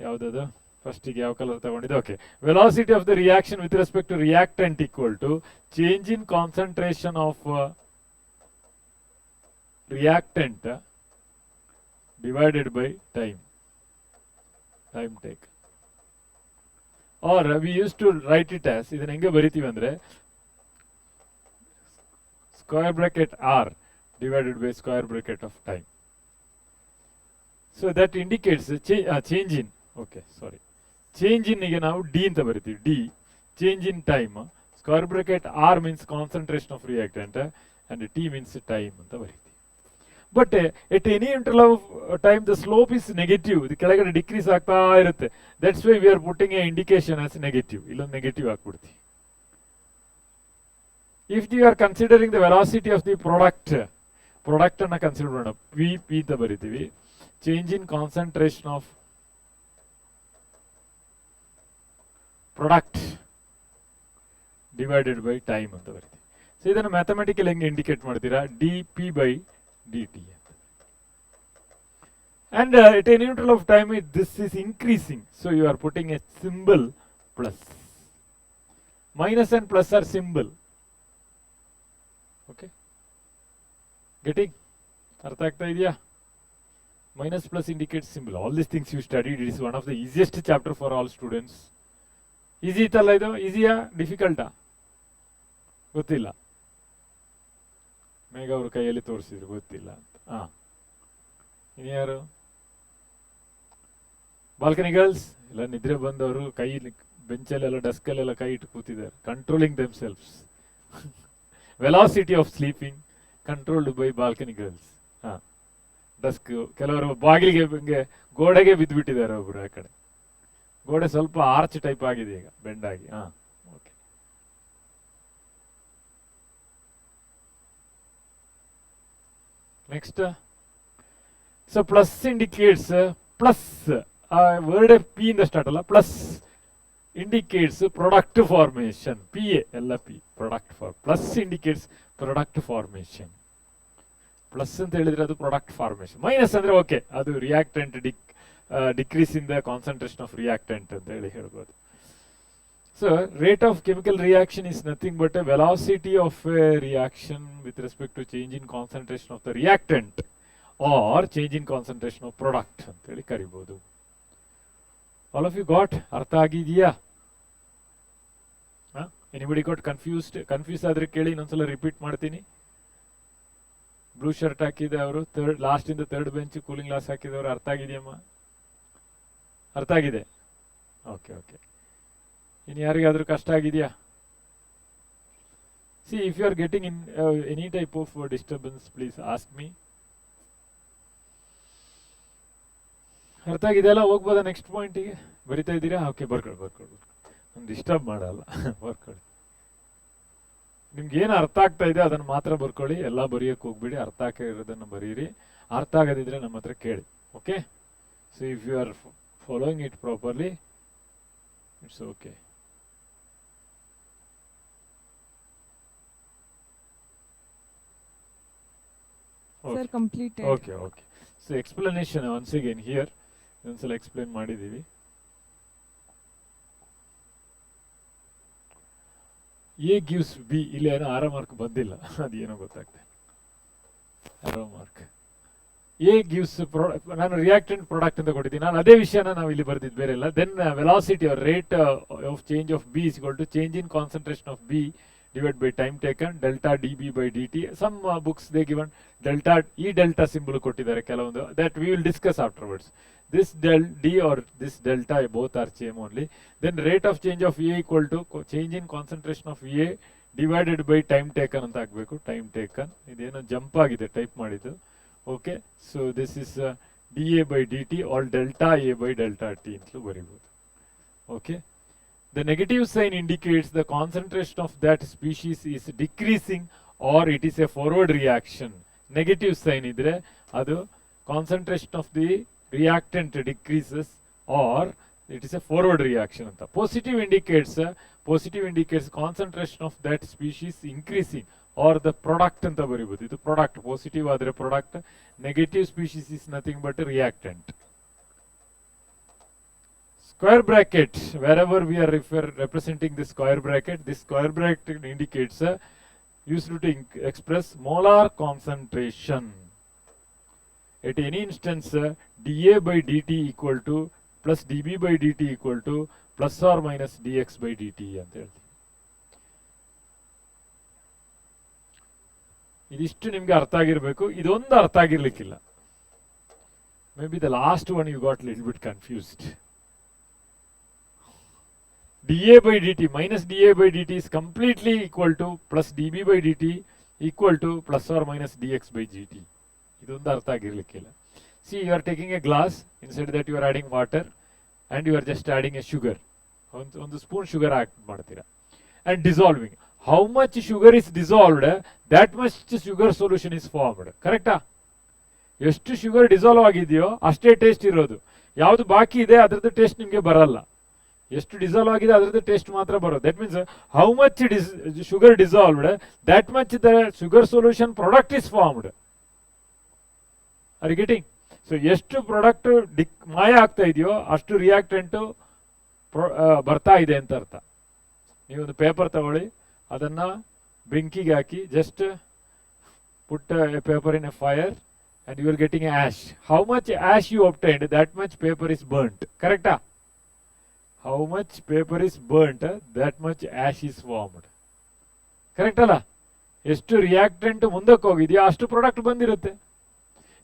ಯಾವುದದು? ಫಸ್ಟಿಗೆ ಯಾವ colour ತಗೊಂಡಿದೆ? Okay. Velocity of the reaction with respect to reactant equal to change in concentration of reactant divided by time take. Or we use to write it as, ಇದನ್ನ ಹೆಂಗೆ ಬರಿತೀವಿ ಅಂದ್ರೆ square bracket R divided by square bracket of time. So that indicates change in, okay, sorry, change in ಗೆ ನಾವು d ಅಂತ ಬರಿತೀವಿ. d change in time, square bracket r means concentration of reactant and t means time ಅಂತ ಬರಿತೀವಿ. But at any interval of time the slope is negative, ಇದು ಕೆಳಗಡೆ decrease ಆಗ್ತಾ ಇರುತ್ತೆ. That's why we are putting a indication as negative. ಇಲ್ಲೊಂದು negative ಹಾಕ್ಬಿಡ್ತೀವಿ. If you are considering the velocity of the product ಅನ್ನ consider ಮಾಡೋಣ. P ಅಂತ ಬರಿತೀವಿ. Change in concentration of product divided by time ಅಂತ ಬರಿತೀವಿ. ಸೊ ಇದನ್ನು ಮ್ಯಾಥಮೆಟಿಕಲ್ ಹೆಂಗೆ ಇಂಡಿಕೇಟ್ ಮಾಡ್ತೀರಾ? D P by D T ಅಂತ. And at any interval of time this is increasing, so you are putting a symbol plus. Minus and plus or symbol. Okay, getting? ಅರ್ಥ ಆಗ್ತಾ ಇದೆಯಾ? Minus plus indicate symbol. All this things you studied. It is one of the easiest chapter for all students. Easy ಇತ್ತಲ್ಲ ಇದು? ಈಸಿಯಾ ಡಿಫಿಕಲ್ಟಾ ಗೊತ್ತಿಲ್ಲ. ಮೇಘ ಅವ್ರ ಕೈಯಲ್ಲಿ ತೋರಿಸಿದ್ರು ಗೊತ್ತಿಲ್ಲ ಅಂತ. ಇನ್ಯಾರು? ಬಾಲ್ಕನಿ ಗರ್ಲ್ಸ್ ಎಲ್ಲ ನಿದ್ರೆ ಬಂದವರು ಕೈ ಬೆಂಚಲ್ಲೆಲ್ಲ ಡೆಸ್ಕಲ್ಲೆಲ್ಲ ಕೈ ಇಟ್ಟು ಕೂತಿದ್ದಾರೆ. Controlling them selves. Velocity of sleeping controlled by balcony girls. Dusk. ಕೆಲವರು ಬಾಗಿಲಿಗೆ ಗೋಡೆಗೆ ಬಿದ್ದುಬಿಟ್ಟಿದ್ದಾರೆ, ಒಬ್ರು ಆ ಕಡೆ. ಗೋಡೆ ಸ್ವಲ್ಪ ಆರ್ಚ್ ಟೈಪ್ ಆಗಿದೆ ಈಗ, ಬೆಂಡ್ ಆಗಿ. Okay. Next. So plus indicates, plus word P ಇಂದ ಸ್ಟಾರ್ಟ್ ಅಲ್ಲ, plus indicates product formation. PA ಎಲ್ಲ P, product for. Plus indicates product formation. Plus ಅಂತ ಹೇಳಿದ್ರೆ ಅದು ಪ್ರಾಡಕ್ಟ್ ಫಾರ್ಮೇಶನ್. ಮೈನಸ್ ಅಂದ್ರೆ ಓಕೆ, ಅದು reactant decrease in the concentration of reactant ಅಂತ ಹೇಳಿ ಹೇಳ್ಬೋದು. So rate of chemical reaction is nothing but a velocity of a reaction with respect to change in concentration of the reactant or change in concentration of product ಅಂತ ಹೇಳಿ ಕರಿಬಹುದು. All of you got? ಅರ್ಥ ಆಗಿದೆಯಾ? Anybody got confused? Confuse ಆದ್ರೆ ಕೇಳಿ, ಇನ್ನೊಂದ್ಸಲ repeat ಮಾಡ್ತೀನಿ. Blue shirt ಹಾಕಿದೆ ಅವರು, ಲಾಸ್ಟ್ ಇಂದ ಥರ್ಡ್ ಬೆಂಚ್ ಕೂಲಿಂಗ್ ಗ್ಲಾಸ್ ಹಾಕಿದವರು. ಅರ್ಥ ಆಗಿದೆಯಮ್ಮ? ಅರ್ಥ ಆಗಿದೆ? Okay okay. ಇನ್ನು ಯಾರಿಗಾದ್ರೂ ಕಷ್ಟ ಆಗಿದೆಯಾ? See, if you are getting in any type of disturbance, please ask me. ಅರ್ಥ ಆಗಿದೆಯಲ್ಲ? ಹೋಗ್ಬೋದಾ ನೆಕ್ಸ್ಟ್ ಪಾಯಿಂಟಿಗೆ? ಬರಿತಾ ಇದ್ದೀರಾ? ಓಕೆ, ಬರ್ಕೊಳ್ಳಿ. ನಾನು ಡಿಸ್ಟರ್ಬ್ ಮಾಡಲ್ಲ. ಬರ್ಕೊಳ್ಳಿ. ನಿಮ್ಗೆ ಏನು ಅರ್ಥ ಆಗ್ತಾ ಇದೆ ಅದನ್ನು ಮಾತ್ರ ಬರ್ಕೊಳ್ಳಿ, ಎಲ್ಲ ಬರೆಯೋಕ್ಕೆ ಹೋಗ್ಬಿಡಿ. ಅರ್ಥ ಆಗಿರೋದನ್ನು ಬರೀರಿ, ಅರ್ಥ ಆಗದಿದ್ರೆ ನಮ್ಮ ಹತ್ರ ಕೇಳಿ. Okay? So if you are following it properly, it's okay. Sir, completed. Okay. So explanation once again here ಒಂದ್ಸಲ ಎಕ್ಸ್ಪ್ಲೇನ್ ಮಾಡಿದ್ದೀವಿ. ಎ ಗಿವ್ಸ್ ಬಿ, ಇಲ್ಲಿ ಏನೋ ಆರೋ ಮಾರ್ಕ್ ಬಂದಿಲ್ಲ, ಅದೇನೋ ಗೊತ್ತಾಗ್ತದೆ. ಆರೋ ಮಾರ್ಕ್ ಎ ಗಿವ್ಸ್ ನಾನು ರಿಯಾಕ್ಟೆಂಟ್ ಪ್ರಾಡಕ್ಟ್ ಅಂತ ಕೊಟ್ಟಿದ್ದೀನಿ. ನಾನು ಅದೇ ವಿಷಯನ ನಾವು ಇಲ್ಲಿ ಬರ್ದಿದ್ದು, ಬೇರೆ ಇಲ್ಲ. Then velocity or rate of change of B is equal to change in concentration of B divided by time taken, delta dB by dt. Some books they given delta, delta symbol ಕೊಟ್ಟಿದ್ದಾರೆ ಕೆಲವೊಂದು, that we will discuss afterwards. This del d or this delta both are same only. Then rate of change of A equal to change in concentration of A divided by time taken ಅಂತ ಹಾಕಬೇಕು. time taken ಇದೇನೋ jump ಆಗಿದೆ type ಮಾಡಿದ್ದು. Okay, so this is dA by dt or delta A by delta t ಅಂತಲೂ ಬರೀಬಹುದು. Okay, the negative sign indicates the concentration of that species is decreasing or it is a forward reaction. Negative sign idre adu concentration of the reactant decreases or it is a forward reaction anta. Positive indicates concentration of that species increasing or the product anta baribodu. Idu product, positive adre product, negative species is nothing but a reactant. Square bracket, wherever we are representing this square bracket indicates used to express molar concentration. At any instance, dA by dt equal to plus dB by dt equal to plus or minus dx by dt ಅಂತ ಹೇಳ್ತೀವಿ. ಇದಿಷ್ಟು ನಿಮ್ಗೆ ಅರ್ಥ ಆಗಿರಬೇಕು. ಇದೊಂದು ಅರ್ಥ ಆಗಿರ್ಲಿಕ್ಕಿಲ್ಲ. Maybe the last one you got little bit confused. dA by dt minus dA by dt is completely equal to plus dB by dt equal to plus or minus dx by dt. ಇದೊಂದು ಅರ್ಥ ಆಗಿರ್ಲಿಕ್ಕಿಲ್ಲ. See, you are taking a glass, inside that you are adding water and you are just adding a sugar. ಒಂದು spoon sugar add ಮಾಡ್ತೀರಾ and dissolving. How much sugar is dissolved, that much sugar solution is formed. ಕರೆಕ್ಟಾ? ಎಷ್ಟು sugar dissolve ಆಗಿದೆಯೋ ಅಷ್ಟೇ taste ಇರೋದು. ಯಾವುದು ಬಾಕಿ ಇದೆ ಅದರದ್ದು ಟೇಸ್ಟ್ ನಿಮಗೆ ಬರಲ್ಲ. ಎಷ್ಟು ಡಿಸಾಲ್ವ್ ಆಗಿದೆ ಅದರದ್ದು ಟೇಸ್ಟ್ ಮಾತ್ರ ಬರೋದು. That means how much sugar dissolved, that much the sugar solution product is formed. Are you getting? So ಎಷ್ಟು ಪ್ರಾಡಕ್ಟ್ ಮಾಯ ಆಗ್ತಾ ಇದೆಯೋ ಅಷ್ಟು ರಿಯಾಕ್ಟೆಂಟು ಬರ್ತಾ ಇದೆ ಅಂತ ಅರ್ಥ. ನೀವೊಂದು ಪೇಪರ್ ತಗೊಳ್ಳಿ, ಅದನ್ನ ಬೆಂಕಿಗೆ ಹಾಕಿ, just put a paper in a fire and you are getting ash. How much ash you obtained, that much paper is burnt. Correcta? How much paper is burnt, that much ash is formed. Correct ಅಲ್ಲ? ಎಷ್ಟು reactant ಮುಂದಕ್ಕೆ ಹೋಗಿದೆಯಾ ಅಷ್ಟು product ಬಂದಿರುತ್ತೆ.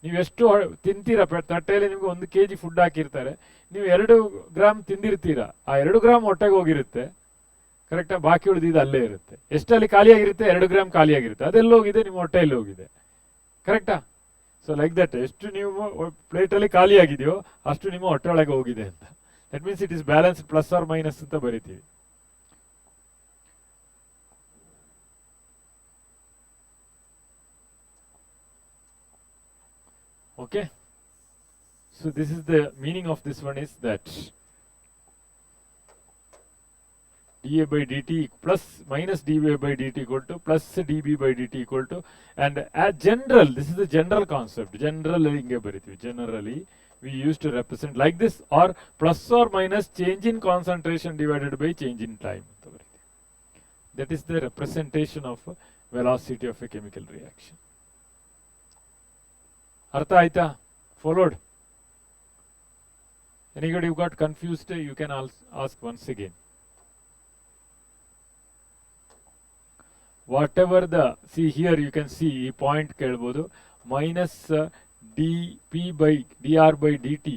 ನೀವು ಎಷ್ಟು ತಿಂತೀರಾ, ತಟ್ಟೆಯಲ್ಲಿ ನಿಮ್ಗೆ 1 kg ಫುಡ್ ಹಾಕಿರ್ತಾರೆ, ನೀವು 2 ಗ್ರಾಮ್ ತಿಂದಿರ್ತೀರಾ, ಆ 2 ಗ್ರಾಮ್ ಹೊಟ್ಟೆಗೆ ಹೋಗಿರುತ್ತೆ. ಕರೆಕ್ಟಾ? ಬಾಕಿ ಉಳಿದಿದ್ದು ಅಲ್ಲೇ ಇರುತ್ತೆ. ಎಷ್ಟಲ್ಲಿ ಖಾಲಿಯಾಗಿರುತ್ತೆ? 2 ಗ್ರಾಮ್ ಖಾಲಿಯಾಗಿರುತ್ತೆ. ಅದೆಲ್ಲ ಹೋಗಿದೆ? ನಿಮ್ಮ ಹೊಟ್ಟೆಯಲ್ಲಿ ಹೋಗಿದೆ. ಕರೆಕ್ಟಾ? ಸೊ ಲೈಕ್ ದಟ್, ಎಷ್ಟು ನೀವು ಪ್ಲೇಟಲ್ಲಿ ಖಾಲಿ ಆಗಿದೆಯೋ ಅಷ್ಟು ನಿಮ್ಮ ಹೊಟ್ಟೆ ಒಳಗೆ ಹೋಗಿದೆ ಅಂತ. That means it is balance, plus or minus ಅಂತ ಬರಿತೀವಿ. Okay, so this is the meaning of this one is that dA by dt plus minus dA by dt equal to plus dB by dt equal to, and as general, this is the general concept. Generally we used to represent like this, or plus or minus change in concentration divided by change in time. That is the representation of velocity of a chemical reaction. Artha aita? Followed? Anybody who got confused, you can ask once again. Whatever the, see here you can see ಈ point ಕೇಳಬಹುದು, minus dp by dr by dt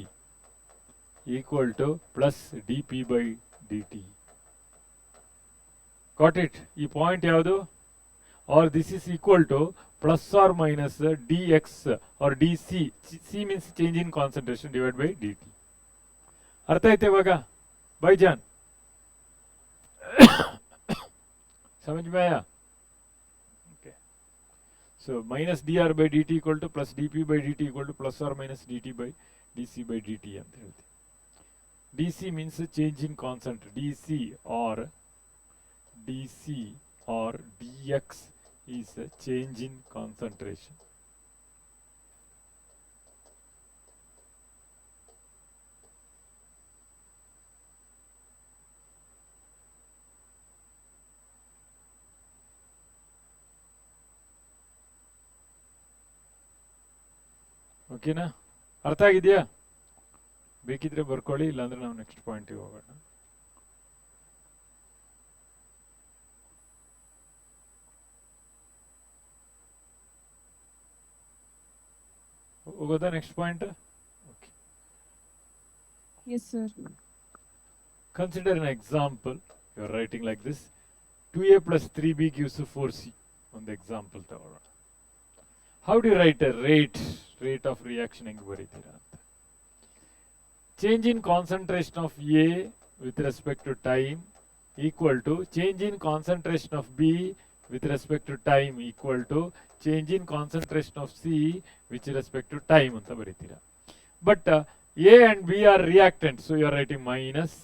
equal to plus dp by dt. Got it? ಈ point ಯಾವುದು? or this is equal to plus or minus dx or dc. C means change in concentration divided by dt. अर्थ आयते बघा भाईजान? समझ में आया? Okay. So minus dr by dt equal to plus dp by dt equal to plus or minus dt by dc by dt ಅಂತ ಹೇಳ್ತೀವಿ. dc means change in concentration. dc or dx is a change in concentration. ಓಕೆನಾ? ಅರ್ಥ ಆಗಿದೆಯಾ? ಬೇಕಿದ್ರೆ ಬರ್ಕೊಳ್ಳಿ, ಇಲ್ಲಾಂದ್ರೆ ನಾವು next ಪಾಯಿಂಟಿಗೆ ಹೋಗೋಣ. ಹೋಗೋದಾ next point? Okay. Yes, sir. Consider an example. You are writing like this. 2a plus 3b gives 4c. ಒಂದು ಎಕ್ಸಾಂಪಲ್ ತಗೊಳ್ಳೋಣ. How do you write a rate of reaction ಹೆಂಗೆ ಬರೀತೀರಾ ಅಂತ? Change in concentration of A with respect to time equal to change in concentration of B with respect to time equal to change in concentration of C with respect to time ಅಂತ ಬರೀತೀರಾ. But A and B are reactants, so you are writing minus.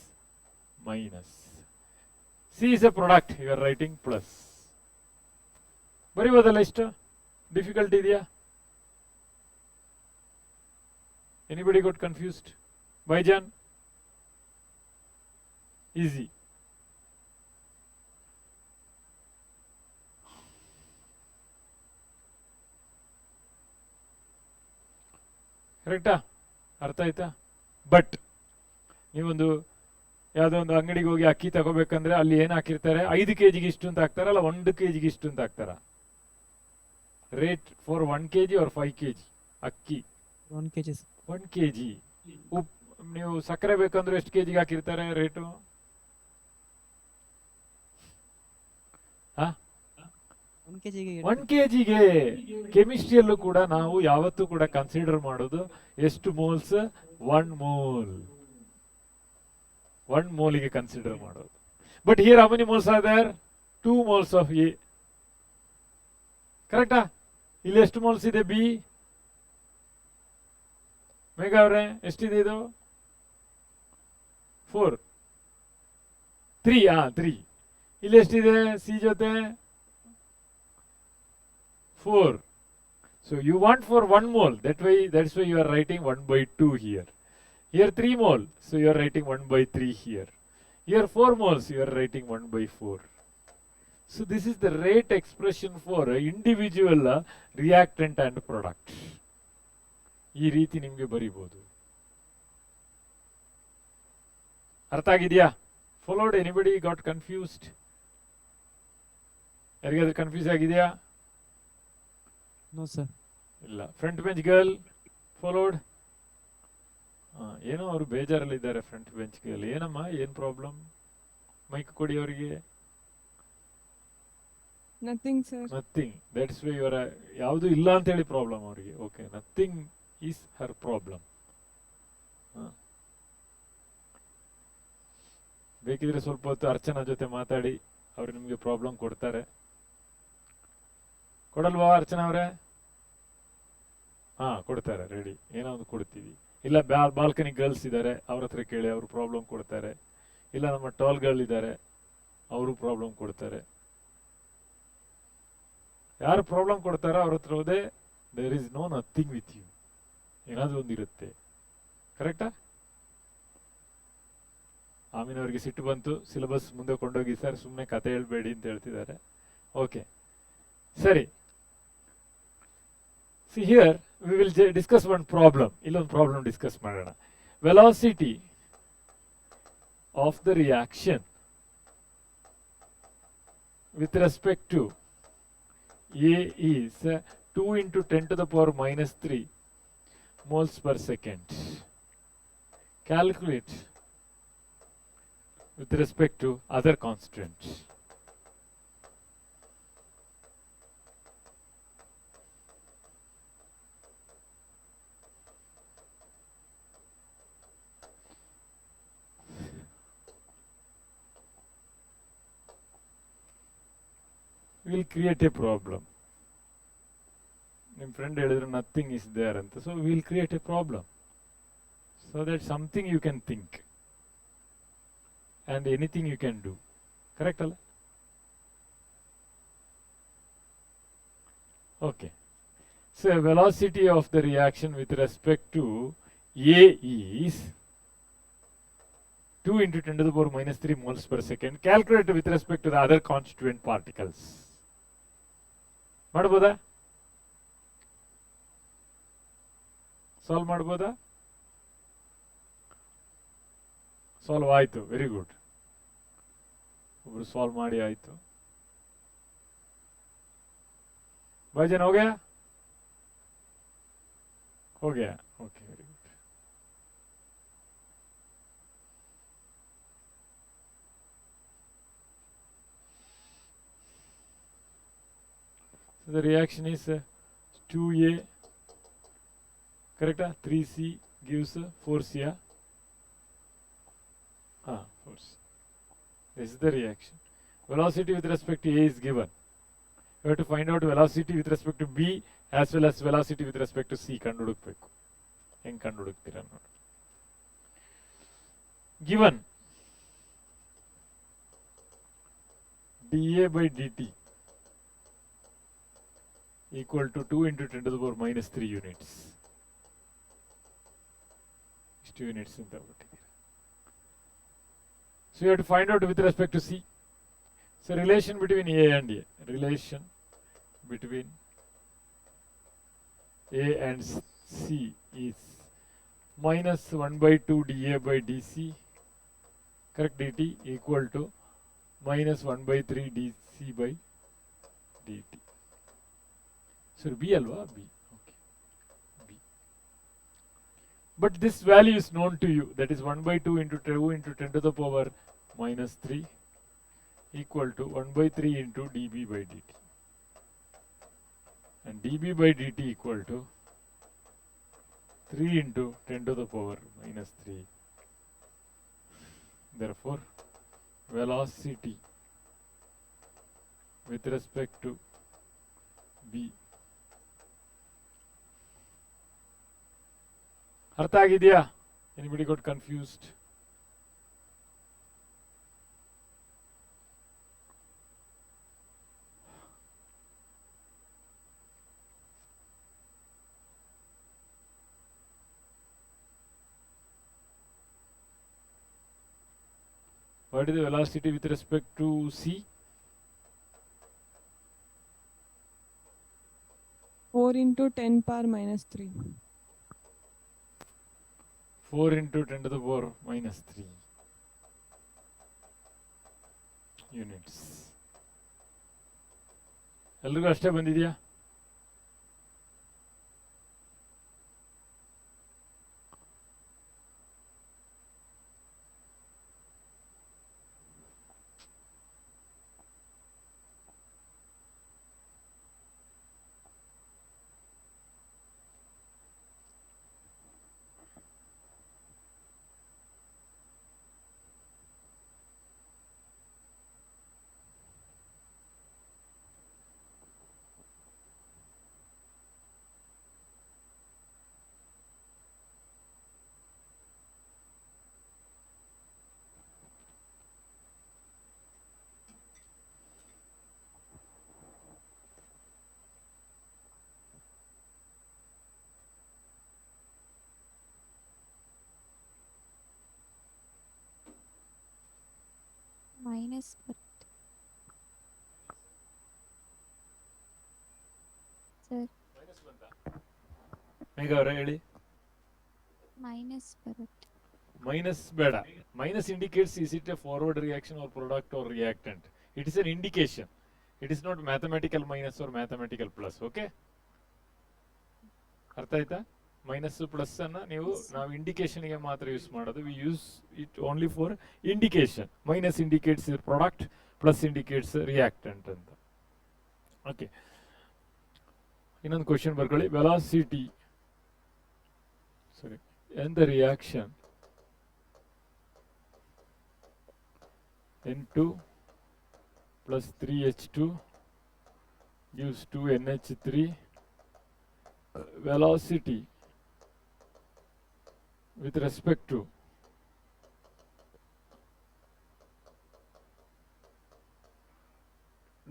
C is a product, you are writing plus. ಬರೀಬೋದಲ್ಲ ಇಷ್ಟು? Difficult ಇದೆಯಾ? Anybody got confused? Baijan? Easy. ಕರೆಕ್ಟಾ? ಅರ್ಥ ಆಯ್ತಾ? But ನೀವೊಂದು ಯಾವುದೋ ಒಂದು ಅಂಗಡಿಗೆ ಹೋಗಿ ಅಕ್ಕಿ ತಗೋಬೇಕಂದ್ರೆ ಅಲ್ಲಿ ಏನು ಹಾಕಿರ್ತಾರೆ? 5 kg ಇಷ್ಟು ಅಂತ ಹಾಕ್ತಾರಲ್ಲ, 1 kg ಇಷ್ಟು ಅಂತ ಹಾಕ್ತಾರ? Rate for 1 kg or 5 kg ಅಕ್ಕಿ? 1 kg. 1 kg. ನೀವು ಸಕ್ಕರೆ ಬೇಕಂದ್ರೆ ಎಷ್ಟು ಕೆಜಿಗೆ ಹಾಕಿರ್ತಾರೆ ರೇಟು? 1 kgಗೆ 1 kgಗೆ. ಕೆಮಿಸ್ಟ್ರಿಯಲ್ಲೂ ಕೂಡ ನಾವು ಯಾವತ್ತೂ ಕೂಡ ಕನ್ಸಿಡರ್ ಮಾಡೋದು ಎಷ್ಟು ಮೋಲ್ಸ್? 1 mole. 1 moleಗೆ ಕನ್ಸಿಡರ್ ಮಾಡೋದು. But here how many moles are there? 2 moles of A. ಕರೆಕ್ಟಾ? ಇಲ್ಲಿ ಎಷ್ಟು ಮೋಲ್ಸ್ ಇದೆ ಬಿ? ಮೇಘ ಅವ್ರೆ ಎಷ್ಟಿದೆ ಇದು? 4 3. 3. ಇಲ್ಲಿ ಎಷ್ಟಿದೆ ಸಿ ಜೊತೆ? 4. So you want for 1 mole, that's why you are writing 1/2 here. Here 3 mole, so you are writing 1/3 here. Here 4 moles, you are writing 1/4. So this is the rate expression for individual reactant and product. ಈ ರೀತಿ ನಿಮಗೆ ಬರೀಬಹುದು. ಅರ್ಥ ಆಗಿದೆಯಾ? Followed? Anybody got confused? ಯಾರಿಗಾದ್ರೂ confuse ಆಗಿದೆಯಾ? No sir. ಇಲ್ಲ. Front bench girl followed? ಏನೋ ಅವರು ಬೇಜಾರಲ್ಲಿದ್ದಾರೆ ಫ್ರಂಟ್ ಬೆಂಚ್ ಗರ್ಲ್. ಏನಮ್ಮ, ಏನ್ ಪ್ರಾಬ್ಲಮ್? ಮೈಕ್ ಕೊಡಿ ಅವರಿಗೆ. Nothing, sir. Nothing. That's why ಇವರ ಯಾವುದು ಇಲ್ಲ ಅಂತ ಹೇಳಿ ಪ್ರಾಬ್ಲಮ್ ಅವರಿಗೆ. Okay, nothing is her problem. ಬೇಕಿದ್ರೆ ಸ್ವಲ್ಪ ಹೊತ್ತು ಅರ್ಚನಾ ಜೊತೆ ಮಾತಾಡಿ, ಅವ್ರು ನಿಮಗೆ ಪ್ರಾಬ್ಲಮ್ ಕೊಡ್ತಾರೆ. ಕೊಡಲ್ವಾ ಅರ್ಚನಾ ಅವರೇ? ಕೊಡ್ತಾರೆ, ರೆಡಿ. ಏನೋ ಒಂದು ಕೊಡ್ತೀವಿ. ಇಲ್ಲ ಬಾಲ್ಕನಿ ಗರ್ಲ್ಸ್ ಇದ್ದಾರೆ, ಅವ್ರ ಹತ್ರ ಕೇಳಿ, ಅವರು ಪ್ರಾಬ್ಲಮ್ ಕೊಡ್ತಾರೆ. ಇಲ್ಲ ನಮ್ಮ ಟಾಲ್ ಗರ್ಲ್ ಇದ್ದಾರೆ, ಅವರು ಪ್ರಾಬ್ಲಮ್ ಕೊಡ್ತಾರೆ. ಯಾರು ಪ್ರಾಬ್ಲಮ್ ಕೊಡ್ತಾರೋ ಅವ್ರ ಹತ್ರ ಹೋದೆ, there is no nothing with you, ಏನಾದ್ರೂ ಒಂದಿರುತ್ತೆ. ಕರೆಕ್ಟಾ? ಆಮೇಲೆ ಅವ್ರಿಗೆ ಸಿಟ್ಟು ಬಂತು, ಸಿಲೆಬಸ್ ಮುಂದೆ ಕೊಂಡೋಗಿ ಸರ್, ಸುಮ್ಮನೆ ಕತೆ ಹೇಳ್ಬೇಡಿ ಅಂತ ಹೇಳ್ತಿದ್ದಾರೆ. ಓಕೆ, ಸರಿ. See here we will discuss one problem. Illond problem discuss ಮಾಡೋಣ. Velocity of the reaction with respect to A is 2 into 10 to the power minus 3 moles per second. Calculate with respect to other constants. will create a problem. Your friend ಹೇಳಿದ್ರು nothing is there ಅಂತ, so we will create a problem. So that something you can think and anything you can do. Correct ಅಲ್ಲ? Okay. So velocity of the reaction with respect to A is 2 into 10 to the power minus 3 moles per second. Calculate with respect to the other constituent particles. ಮಾಡ್ಬೋದಾ? Solve ಮಾಡ್ಬೋದಾ? Solve ಆಯಿತು, very good. ಒಬ್ರು solve ಮಾಡಿ ಆಯಿತು. भाईजान हो गया? हो गया, okay, very good. So the reaction is 2A, correct? 3C gives 4C. 4C. This is the reaction. Velocity with respect to A is given. You have to find out velocity with respect to B as well as velocity with respect to C. ಕಂಡುಹುಡುಕಬೇಕು. ಹೆಂಗೆ ಕಂಡುಹುಡುಕ್ತೀರಾ ನೋಡಿ. Given dA by dt equal to 2 into 10 to the power minus 3 units. ಇಷ್ಟು units ಅಂತ ಕೊಟ್ಟಿದ್ದೀರಾ. So you have to find out with respect to C. So relation between A and A. Relation between A and C is minus 1 by 2 dA by dC, correct, dt equal to minus 1 by 3 dC by dt. So B alva, B. Okay. B. But this value is known to you. That is 1 by 2 into 2 into 10 to the power minus 3 equal to 1 by 3 into dB by dt. And dB by dt equal to 3 into 10 to the power minus 3. Therefore, velocity with respect to B. ಅರ್ಥ ಆಗಿದೆಯಾ? Anybody got confused? What is the velocity with respect to C? 4 into 10 power minus 3. 4 into 10 to the power minus 3 units. ಎಲ್ರಿಗೂ ಅಷ್ಟೇ ಬಂದಿದೆಯಾ? minus sir ಮೇಘ ಅವರೇ ಹೇಳಿ. minus ಬರುತ್ತೆ. Minus ಬೇಡ. Minus indicates is it a forward reaction or product or reactant. It is an indication. It is not mathematical minus or mathematical plus. Okay? ಅರ್ಥ ಆಯ್ತಾ? Minus plus ಅನ್ನ ನೀವು ನಾವು ಇಂಡಿಕೇಶನ್ಗೆ ಮಾತ್ರ ಯೂಸ್ ಮಾಡೋದು. We use it only for indication. Minus indicates product, plus indicates reactant ಅಂತ. Okay, ಇನ್ನೊಂದು question ಬರ್ಕೊಳ್ಳಿ. Velocity sorry and the reaction N2 plus 3H2 gives 2NH3 velocity with respect to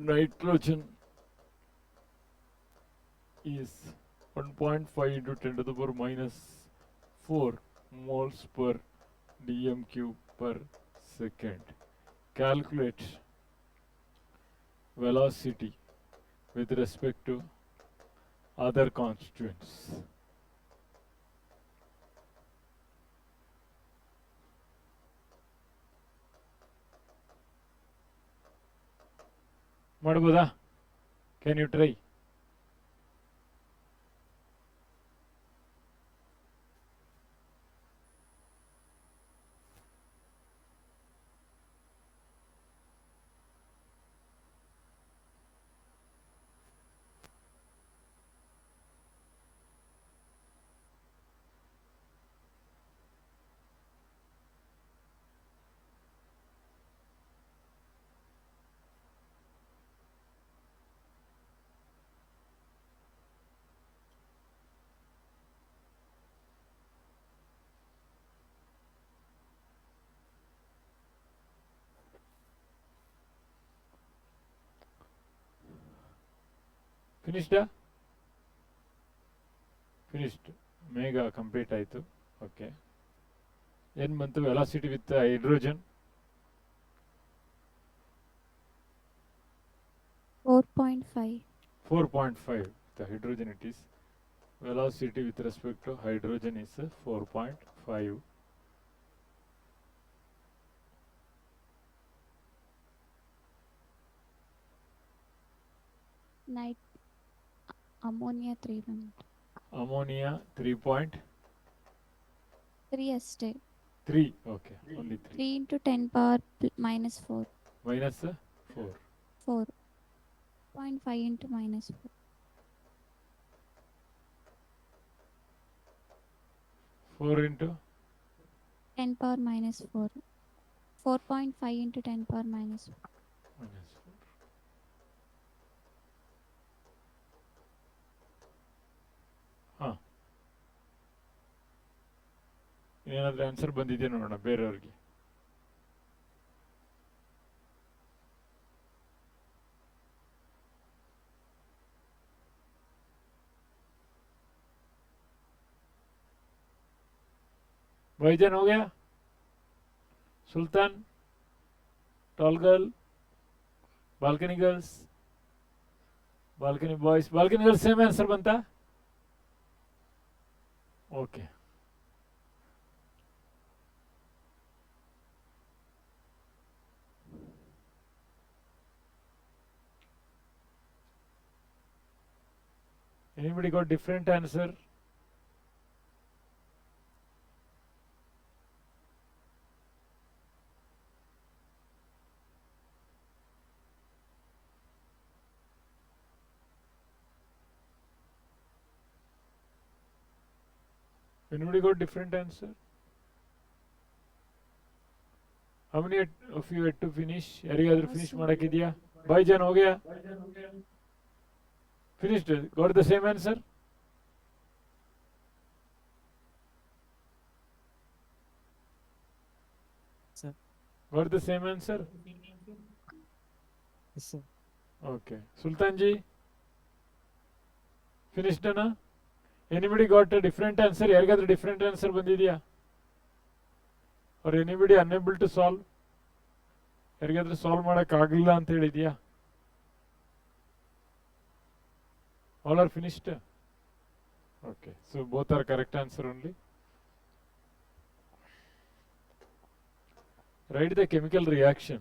nitrogen is 1.5 into 10 to the power minus 4 moles per dm cube per second. Calculate velocity with respect to other constituents. ಮಾಡಬಹುದಾ? Can you try? Finished? Finished. Mega complete ಆಯಿತು. Okay. ಏನು ಬಂತು? Velocity with hydrogen 4.5. 4.5. The hydrogen it is. Velocity with respect to hydrogen is 4.5. Night ammonia 3 ಬಂತು. Ammonia 3.3. ಅಷ್ಟೇ. Okay, only 3. 3 into 10 power minus 4. Minus 4. 4.5 into minus 4. 4 into 10 power minus 4. 4.5 into 10 power minus 4. minus 4. ಏನಾದರೂ answer ಬಂದಿದೆಯಾ ನೋಡೋಣ ಬೇರೆಯವ್ರಿಗೆ. भाईजान हो गया? Sultan, tall girl, balcony girls, balcony boys, balcony girls same answer बनता? Okay. Anybody got different answer? Anybody got different answer? How many of you had to finish? ಯಾರಿಗಾದ್ರೂ finish ಮಾಡಕ್ಕಿದೆಯಾ? Bhaijaan हो गया? Finished? Got the same answer? Sir. Got the same answer? Yes, sir. Okay. Sultan ji? Finished na? Anybody got a different answer? ಯಾರಿಗಾದ್ರೂ different answer ಬಂದಿದೆಯಾ? Or anybody unable to solve? ಯಾರಿಗಾದ್ರೂ solve ಮಾಡಕ್ ಆಗಿಲ್ಲ ಅಂತ ಹೇಳಿದ್ಯಾ? All are finished? Okay. So both are correct answer only. Write the chemical reaction.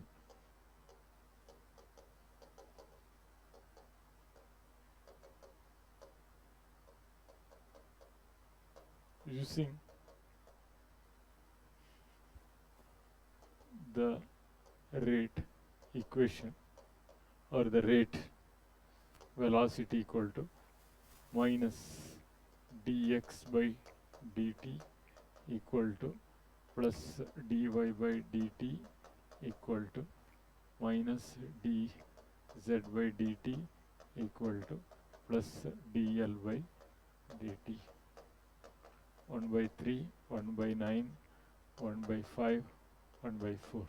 Using the rate equation or the rate velocity equal to minus dx by dt equal to plus dy by dt equal to minus dz by dt equal to plus dl by dt 1 by 3, 1 by 9, 1 by 5, 1 by 4.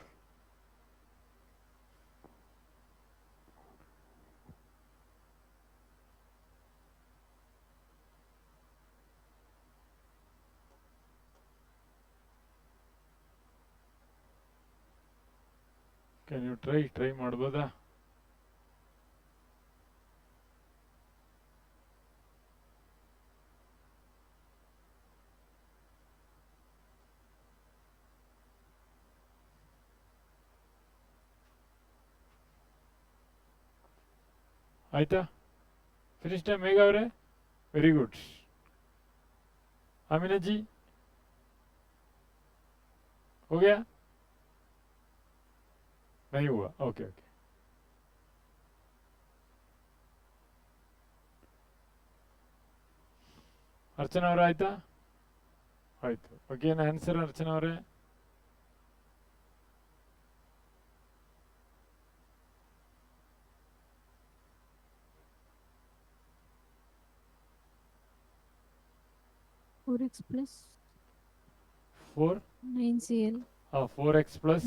Can you try ಮಾಡ್ಬೋದಾ? ಆಯ್ತಾ? Finish time ಮೇಘ ಅವರೇ? Very good. Amina जी हो गया? नहीं हुआ? Okay okay. अर्चना ಅವರ ಆಯ್ತಾ? ಆಯ್ತು. ಓಕೆ, ಆನ್ಸರ್ ಅರ್ಚನಾ ಅವರೇ? Four x plus 4 9cl 4x plus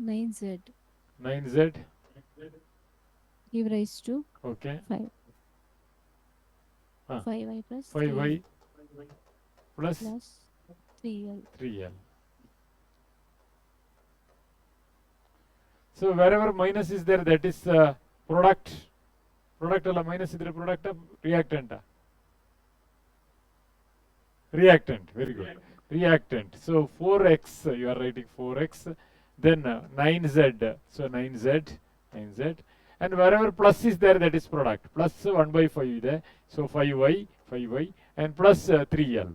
9z 9z. give rise to Okay. 5. 5y plus 5y plus 3l. 3l. So wherever minus is there, that is product. Product alla minus idre product reactant. Reactant, very good. Reactant. So 4x, you are writing 4x, then 9z, so 9z, and wherever plus is there, that is product. Plus 1 by 5 there, so 5y, and plus 3l.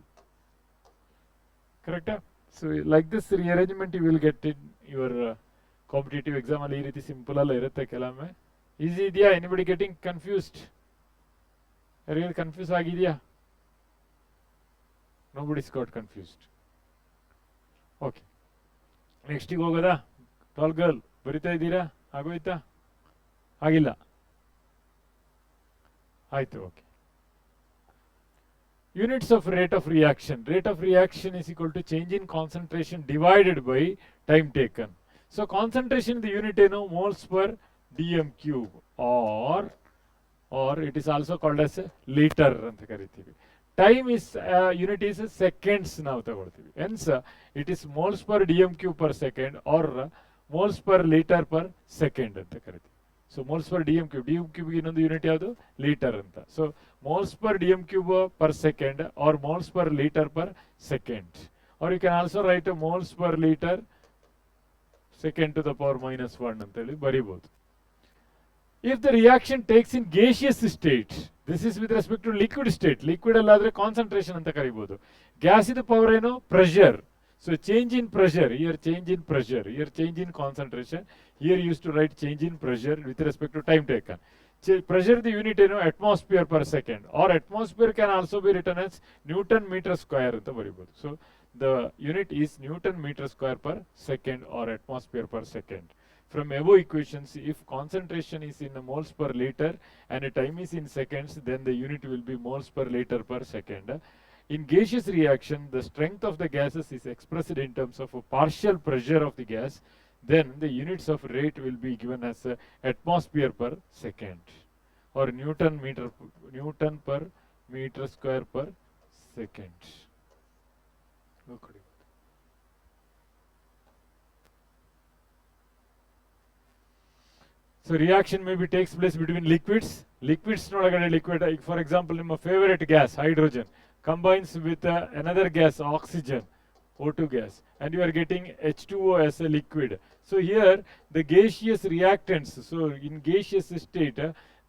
Correct? So like this rearrangement you will get in your competitive exam. ಅಲ್ಲಿ ಈ ರೀತಿ simple ಅಲ್ಲ ಇರುತ್ತೆ ಕೆಲವೊಮ್ಮೆ. Easy ಇದೆಯಾ? Anybody getting confused? ಯಾರಿಗಾದ್ರು confuse ಆಗಿದೆಯಾ? Nobody's got confused. Okay. Next ಗೆ ಹೋಗೋದಾ? ಟಾಲ್ ಗರ್ಲ್ ಬರಿತಾ ಇದ್ದೀರಾ? ಆಗೋಯ್ತಾ? ಆಗಿಲ್ಲ? ಆಯ್ತು. Okay. Units of rate of reaction. Rate of reaction is equal to change in concentration divided by time taken. So concentration the unit ಏನು? moles per dm cube, or it is also called as liter ಅಂತ ಕರಿತೀವಿ. Time is unit is seconds ನಾವು ತಗೊಳ್ತೀವಿ. Hence it is moles per dm cube per second or moles per liter per second ಅಂತ ಕರಿತೀವಿ. So moles per dm cube ಇನ್ನೊಂದು unit ಯಾವುದು? Litre ಅಂತ. So moles per dm cube per second or moles per liter per second, or you can also write moles per liter second to the power minus 1 ಅಂತ ಹೇಳಿ ಬರಿಬಹುದು. If the reaction takes in gaseous state, this is with respect to liquid state. Liquid alladre concentration anta karibodi. Gas idu power eno? Pressure. So change in pressure, here change in pressure, here change in concentration, here you used to write change in pressure with respect to time taken. Pressure the unit eno? Atmosphere per second, or atmosphere can also be written as Newton meter square anta baribodi. So the unit is Newton meter square per second or atmosphere per second. From above equations, if concentration is in moles per liter and time is in seconds, then the unit will be moles per liter per second. In gaseous reaction, the strength of the gases is expressed in terms of a partial pressure of the gas. Then the units of rate will be given as atmosphere per second or Newton per meter square per second. Okay. So reaction maybe takes place between liquids. Liquids nodagade liquid, for example, ನಿಮ್ಮ favorite gas hydrogen combines with another gas oxygen, O2 gas, and you are getting H2O as a liquid. So here the gaseous reactants, so in gaseous state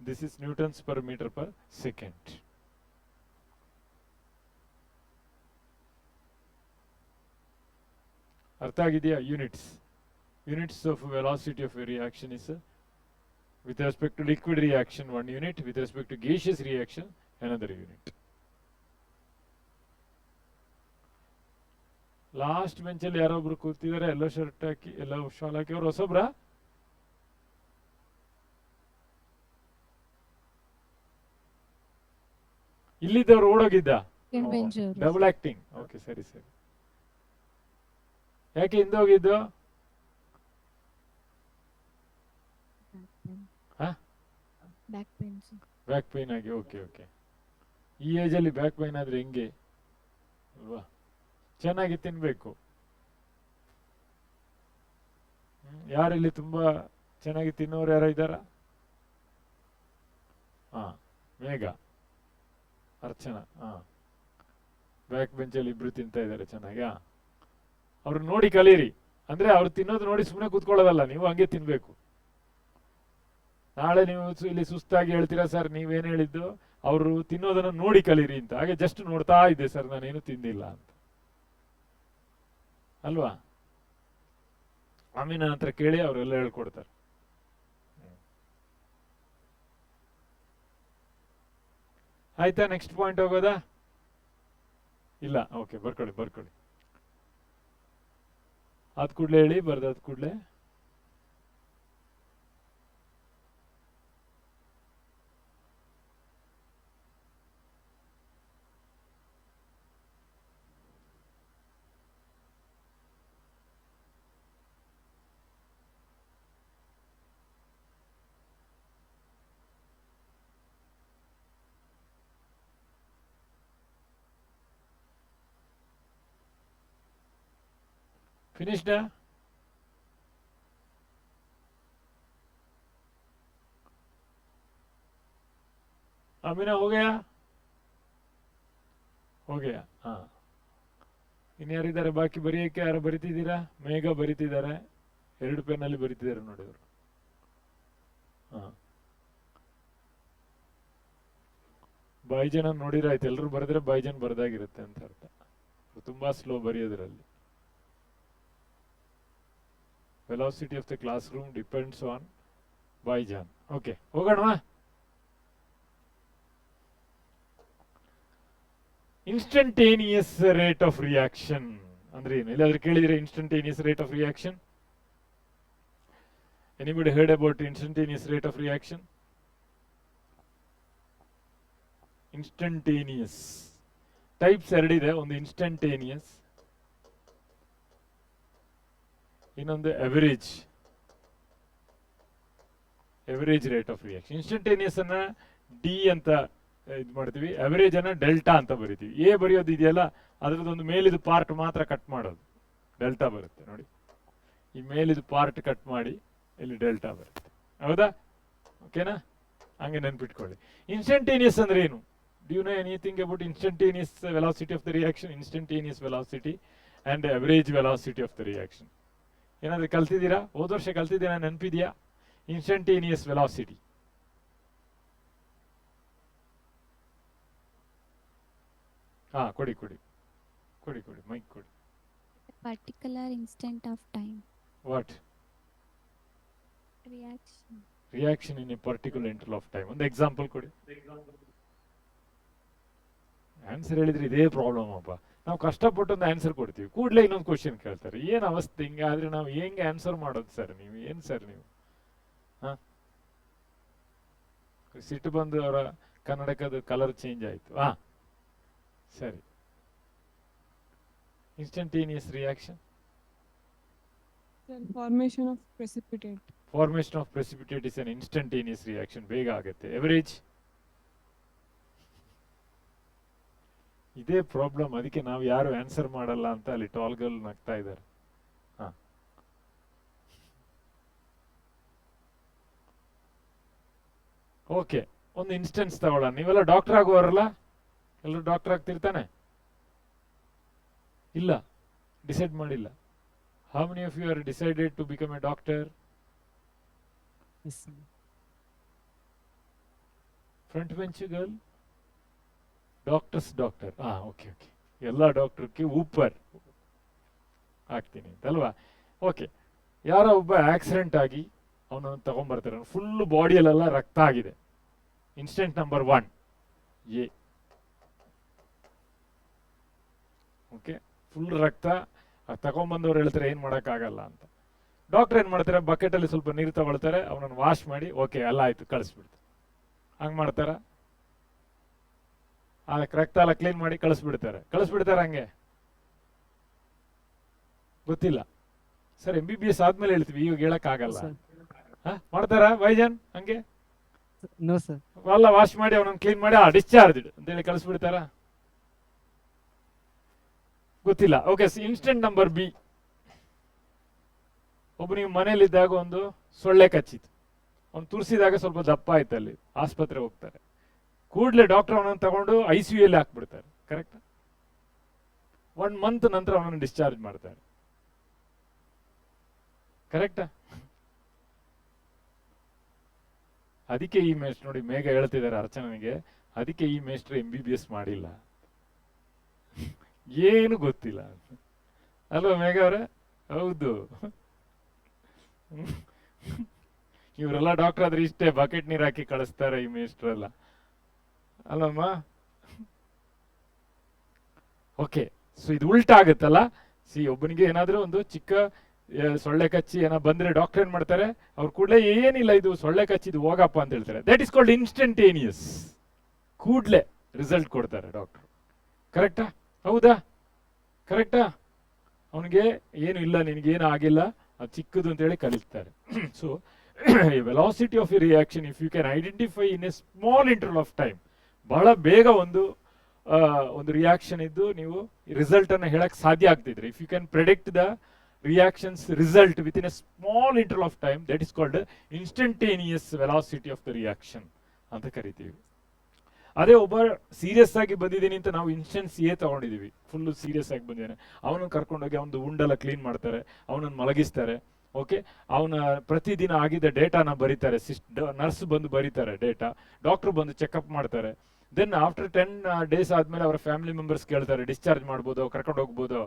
this is newtons per meter per second. ಅರ್ಥ ಆಗಿದೆಯಾ? units of velocity of a reaction is with respect to liquid reaction 1 unit, with respect to gaseous reaction another unit. Last ಬೆಂಚಲ್ಲಿ ಯಾರೊಬ್ರು ಕೂತಿದ್ದಾರೆ, ಎಲ್ಲೋ shirt ಹಾಕಿ ಎಲ್ಲೋ shawl ಹಾಕಿ, ಅವ್ರು ಹೊಸಬ್ರಾ? ಇಲ್ಲಿದ್ದವ್ರು ಓಡೋಗಿದ್ದ ಸೆಕೆಂಡ್ ಬೆಂಚ್ ಅವರು ಡಬಲ್ ಆಕ್ಟಿಂಗ್. ಓಕೆ, ಸರಿ ಸರಿ. ಯಾಕೆ ಹಿಂದೆ ಹೋಗಿದ್ದು? ಹಾ, ಬ್ಯಾಕ್ ಬೆಂಚ್. ಬ್ಯಾಕ್ ಪೈನ್ ಆಗಿ. Okay okay. ಈ ಏಜಲ್ಲಿ ಬ್ಯಾಕ್ ಪೈನ್ ಆದ್ರೆ ಹೆಂಗೆ ಅಲ್ವಾ? ಚೆನ್ನಾಗಿ ತಿನ್ಬೇಕು. ಯಾರಲ್ಲಿ ತುಂಬಾ ಚೆನ್ನಾಗಿ ತಿನ್ನೋರು ಯಾರ ಇದ್ದಾರ? ಹಾ, ಮೇಘ, ಅರ್ಚನಾ. ಹಾ, ಬ್ಯಾಕ್ ಬೆಂಚಲ್ಲಿ ಇಬ್ರು ತಿಂತಾ ಇದ್ದಾರೆ ಚೆನ್ನಾಗಿ. ಅವ್ರು ನೋಡಿ ಕಲೀರಿ. ಅಂದ್ರೆ ಅವ್ರು ತಿನ್ನೋದು ನೋಡಿ ಸುಮ್ಮನೆ ಕೂತ್ಕೊಳ್ಳೋದಲ್ಲ, ನೀವು ಹಂಗೆ ತಿನ್ಬೇಕು. ನಾಳೆ ನೀವು ಇಲ್ಲಿ ಸುಸ್ತಾಗಿ ಹೇಳ್ತೀರಾ, ಸರ್ ನೀವೇನು ಹೇಳಿದ್ದು, ಅವರು ತಿನ್ನೋದನ್ನ ನೋಡಿ ಕಲೀರಿ ಅಂತ. ಹಾಗೆ ಜಸ್ಟ್ ನೋಡ್ತಾ ಇದ್ದೆ ಸರ್, ನಾನೇನು ತಿಂದಿಲ್ಲ ಅಂತ ಅಲ್ವಾ? ಆಮೇಲೆ ನನ್ನ ಹತ್ರ ಕೇಳಿ ಅವರೆಲ್ಲ ಹೇಳ್ಕೊಡ್ತಾರೆ. ಆಯ್ತಾ? ನೆಕ್ಸ್ಟ್ ಪಾಯಿಂಟ್ ಹೋಗೋದಾ? ಇಲ್ಲ, ಓಕೆ, ಬರ್ಕೊಳ್ಳಿ ಬರ್ಕೊಳ್ಳಿ. ಆದ ಕೂಡಲೇ ಹೇಳಿ, ಬರ್ದಾದ ಕೂಡಲೇ. फिनिश्ड? अमीना हो गया? हो गया. हाँ, ಇನ್ಯಾರಿದ್ದಾರೆ ಬಾಕಿ ಬರೆಯಕ್ಕೆ? ಯಾರು ಬರಿತಿದ್ದೀರಾ? ಮೇಘ ಬರಿತಿದ್ದಾರೆ, 2 ಪೆನ್ನಲ್ಲಿ ಬರಿತಿದ್ದಾರೆ ನೋಡಿ ಅವರು. ಹಾ, ಬೈಜನ್ ನೋಡಿರಾಯ್ತು. ಎಲ್ಲರೂ ಬರೆದ್ರೆ ಬೈಜನ್ ಬರ್ದಾಗಿರುತ್ತೆ ಅಂತ ಅರ್ಥ. ತುಂಬಾ slow ಬರೆಯೋದ್ರಲ್ಲಿ. Velocity of the classroom depends on Baijan. Okay, ಹೋಗೋಣ. Instantaneous rate of reaction ಅಂದ್ರೆ ಏನು? ಎಲ್ಲಾದ್ರೂ ಕೇಳಿದ್ರೆ instantaneous rate of reaction? Anybody heard about instantaneous rate of reaction? Instantaneous types ಎರಡಿದೆ. ಒಂದು instantaneous, ಇನ್ನೊಂದು average rate of reaction. Instantaneous ಅನ್ನ D ಅಂತ ಇದು ಮಾಡ್ತೀವಿ, ಎವರೇಜ್ ಅನ್ನ ಡೆಲ್ಟಾ ಅಂತ ಬರಿತೀವಿ. ಎ ಬರೆಯೋದು ಇದೆಯಲ್ಲ, ಅದರದೊಂದು ಮೇಲಿದು ಪಾರ್ಟ್ ಮಾತ್ರ ಕಟ್ ಮಾಡೋದು, ಡೆಲ್ಟಾ ಬರುತ್ತೆ ನೋಡಿ. ಈ ಮೇಲಿದು ಪಾರ್ಟ್ ಕಟ್ ಮಾಡಿ ಇಲ್ಲಿ ಡೆಲ್ಟಾ ಬರುತ್ತೆ. ಹೌದಾ? ಓಕೆನಾ? ಹಂಗೆ ನೆನ್ಪಿಟ್ಕೊಳ್ಳಿ. ಇನ್ಸ್ಟಂಟೇನಿಯಸ್ ಅಂದ್ರೆ ಏನು? Do you know anything about instantaneous velocity of the reaction? Instantaneous velocity and average velocity of the reaction ಏನಾದ್ರು ಕಲ್ತಿದ್ದೀರಾ? ಹೋದ ವರ್ಷ ಕಲ್ತಿದ್ದೀರಾ? ನೆನಪಿದೆಯಾ? Instantaneous velocity. ಹಾ, ಕೊಡಿ ಕೊಡಿ ಕೊಡಿ ಕೊಡಿ, ಮೈಕ್ ಕೊಡಿ. particular instant of time. What? Reaction. Reaction in a particular interval of time. ಒಂದು ಎಕ್ಸಾಂಪಲ್ ಕೊಡಿ. ಆನ್ಸರ್ ಹೇಳಿದ್ರೆ ಇದೇ ಪ್ರಾಬ್ಲಮ್ ಅಪ್ಪ. ನಾವು ಕಷ್ಟಪಟ್ಟು ಒಂದು ಆನ್ಸರ್ ಕೊಡ್ತೀವಿ, ಕೂಡಲೇ ಇನ್ನೊಂದು ಕ್ವಶನ್ ಕೇಳ್ತಾರೆ. ಏನು ಅವಸ್ಥೆ ಹಿಂಗೆ ಆದ್ರೆ ನಾವು ಹೆಂಗೆ ಆನ್ಸರ್ ಮಾಡೋದು ಸರ್? ನೀವು ಏನು ಸರ್ ನೀವು? ಹಾ, ಸಿಟ್ಟು ಬಂದು ಅವರ ಕನ್ನಡಕದ ಕಲರ್ ಚೇಂಜ್ ಆಯ್ತು. ಹಾ, ಸರಿ. Instantaneous reaction, Formation of precipitate. Formation of precipitate is an instantaneous reaction, ಬೇಗ ಆಗುತ್ತೆ. ಎವರೇಜ್, ಇದೇ ಪ್ರಾಬ್ಲಮ್. ಅದಕ್ಕೆ ನಾವು ಯಾರು ಆನ್ಸರ್ ಮಾಡಲ್ಲ ಅಂತ ಅಲ್ಲಿ ಟಾಲ್ಗಲ್ ನಗ್ತಾ ಇದ್ದಾರೆ. ಹಾ, ಓಕೆ, ಒಂದು ಇನ್ಸ್ಟೆನ್ಸ್ ತಗೊಳ್ಳೋಣ. ನೀವೆಲ್ಲ ಡಾಕ್ಟರ್ ಆಗುವವರಲ್ಲ? ಎಲ್ಲರೂ ಡಾಕ್ಟರ್ ಆಗ್ತಿರ್ತಾನೆ? ಇಲ್ಲ, ಡಿಸೈಡ್ ಮಾಡಿಲ್ಲ. How many of you are decided to become a doctor? Yes. Front bench girl, doctor. ಹಾ, ಓಕೆ ಓಕೆ, ಎಲ್ಲ ಡಾಕ್ಟರ್ಗೆ ಊಪರ್ ಆಗ್ತೀನಿ ಅಂತಲ್ವಾ? ಓಕೆ, ಯಾರೋ ಒಬ್ಬ ಆಕ್ಸಿಡೆಂಟ್ ಆಗಿ ಅವನನ್ನು ತಗೊಂಡ್ಬರ್ತಾರೆ. ಫುಲ್ ಬಾಡಿಯಲ್ಲೆಲ್ಲ ರಕ್ತ ಆಗಿದೆ. Instant number 1 A. Okay, full ರಕ್ತ. ತಗೊಂಡ್ಬಂದವ್ರು ಹೇಳ್ತಾರೆ ಏನು ಮಾಡೋಕ್ಕಾಗಲ್ಲ ಅಂತ. ಡಾಕ್ಟರ್ ಏನು ಮಾಡ್ತಾರೆ? ಬಕೆಟಲ್ಲಿ ಸ್ವಲ್ಪ ನೀರು ತಗೊಳ್ತಾರೆ, ಅವನನ್ನು ವಾಶ್ ಮಾಡಿ ಓಕೆ ಎಲ್ಲ ಆಯ್ತು ಕಳಿಸ್ಬಿಡ್ತಾರೆ. ಹಂಗೆ ಮಾಡ್ತಾರ? ಆ ರಕ್ತ ಎಲ್ಲ ಕ್ಲೀನ್ ಮಾಡಿ ಕಳಿಸ್ಬಿಡ್ತಾರೆ ಹಂಗೆ ಗೊತ್ತಿಲ್ಲ ಸರ್. MBBS ಆದ್ಮೇಲೆ ಹೇಳ್ತೀವಿ, ಈಗ ಹೇಳಕ್ಕಾಗಲ್ಲ. ಮಾಡ್ತಾರಾ ಬೈಜಾನ್ ಹಂಗೆ? No, sir. ಎಲ್ಲ ವಾಶ್ ಮಾಡಿ ಅವನನ್ನು ಕ್ಲೀನ್ ಮಾಡಿ ಡಿಸ್ಚಾರ್ಜ್ ಅಂತೇಳಿ ಕಳಿಸ್ಬಿಡ್ತಾರ? ಗೊತ್ತಿಲ್ಲ. Okay, instant number B. ಒಬ್ಬನಿಗೆ ಮನೇಲಿದ್ದಾಗ ಒಂದು ಸೊಳ್ಳೆ ಕಚ್ಚಿತು, ಅವ್ನು ತುರ್ಸಿದಾಗ ಸ್ವಲ್ಪ ದಪ್ಪ ಆಯ್ತು, ಅಲ್ಲಿ ಆಸ್ಪತ್ರೆ ಹೋಗ್ತಾರೆ, ಕೂಡಲೇ ಡಾಕ್ಟರ್ ಅವನನ್ನು ತಗೊಂಡು ICU ಅಲ್ಲಿ ಹಾಕ್ಬಿಡ್ತಾರೆ. ಕರೆಕ್ಟ್? 1 ಮಂತ್ ನಂತರ ಅವನನ್ನು ಡಿಸ್ಚಾರ್ಜ್ ಮಾಡ್ತಾರೆ. ಕರೆಕ್ಟಾ? ಅದಕ್ಕೆ ಈ ಮೇಸ್ಟ್ರು ನೋಡಿ, ಮೇಘ ಹೇಳ್ತಿದ್ದಾರೆ ಅರ್ಚನನಿಗೆ, ಅದಕ್ಕೆ ಈ ಮೇಸ್ಟ್ರು MBBS ಮಾಡಿಲ್ಲ, ಏನು ಗೊತ್ತಿಲ್ಲ ಅಲ್ವಾ ಮೇಘ ಅವರೇ? ಹೌದು. ಇವರೆಲ್ಲ ಡಾಕ್ಟರ್ ಆದ್ರೆ ಇಷ್ಟೇ ಬಕೆಟ್ ನೀರು ಹಾಕಿ ಕಳಿಸ್ತಾರೆ ಈ ಮೇಸ್ಟ್ರೆಲ್ಲ, ಅಲ್ಲಮ್ಮ? ಓಕೆ, ಸೊ ಇದು ಉಲ್ಟಾ ಆಗುತ್ತಲ್ಲ. ಒಬ್ಬನಿಗೆ ಏನಾದ್ರೂ ಒಂದು ಚಿಕ್ಕ ಸೊಳ್ಳೆ ಕಚ್ಚಿ ಏನೋ ಬಂದ್ರೆ ಡಾಕ್ಟರ್ ಏನ್ ಮಾಡ್ತಾರೆ, ಅವ್ರು ಕೂಡಲೇ ಏನಿಲ್ಲ ಇದು ಸೊಳ್ಳೆ ಕಚ್ಚಿದು ಹೋಗಪ್ಪ ಅಂತ ಹೇಳ್ತಾರೆ. That is called instantaneous. ಕೂಡಲೇ ರಿಸಲ್ಟ್ ಕೊಡ್ತಾರೆ ಡಾಕ್ಟರ್. ಕರೆಕ್ಟಾ? ಹೌದಾ? ಕರೆಕ್ಟಾ? ಅವನಿಗೆ ಏನು ಇಲ್ಲ, ನಿನಗೇನು ಆಗಿಲ್ಲ, ಅದು ಚಿಕ್ಕದು ಅಂತ ಹೇಳಿ ಕಲಿಸ್ತಾರೆ. So velocity of a reaction if you can identify in a small interval of time, ಬಹಳ ಬೇಗ ಒಂದು ರಿಯಾಕ್ಷನ್ ಇದ್ದು ನೀವು ರಿಸಲ್ಟ್ ಅನ್ನು ಹೇಳಕ್ ಸಾಧ್ಯ ಆಗ್ತಿದ್ರೆ, if you can predict the reactions result within a small interval of time, that is called instantaneous velocity of the reaction ಅಂತ ಕರಿತೀವಿ. ಅದೇ ಒಬ್ಬ ಸೀರಿಯಸ್ ಆಗಿ ಬಂದಿದ್ದೀನಿ ಅಂತ ನಾವು ಇನ್ಸ್ಟೆನ್ಸ್ ತಗೊಂಡಿದೀವಿ, ಫುಲ್ ಸೀರಿಯಸ್ ಆಗಿ ಬಂದಿದ್ದಾನೆ, ಅವನನ್ನು ಕರ್ಕೊಂಡೋಗಿ ಅವನದು ಉಂಡೆಲ್ಲ ಕ್ಲೀನ್ ಮಾಡ್ತಾರೆ, ಅವನನ್ನು ಮಲಗಿಸ್ತಾರೆ. ಓಕೆ, ಅವನ ಪ್ರತಿದಿನ ಆಗಿದ್ದ ಡೇಟಾನ ಬರೀತಾರೆ, ನರ್ಸ್ ಬಂದು ಬರೀತಾರೆ ಡೇಟಾ, ಡಾಕ್ಟರ್ ಬಂದು ಚೆಕ್ಅಪ್ ಮಾಡ್ತಾರೆ. ದೆನ್ ಆಫ್ಟರ್ 10 days ಆದ್ಮೇಲೆ ಅವರ ಫ್ಯಾಮಿಲಿ ಮೆಂಬರ್ಸ್ ಕೇಳ್ತಾರೆ, ಡಿಸ್ಚಾರ್ಜ್ ಮಾಡ್ಬೋದು, ಕರ್ಕೊಂಡು ಹೋಗ್ಬೋದು.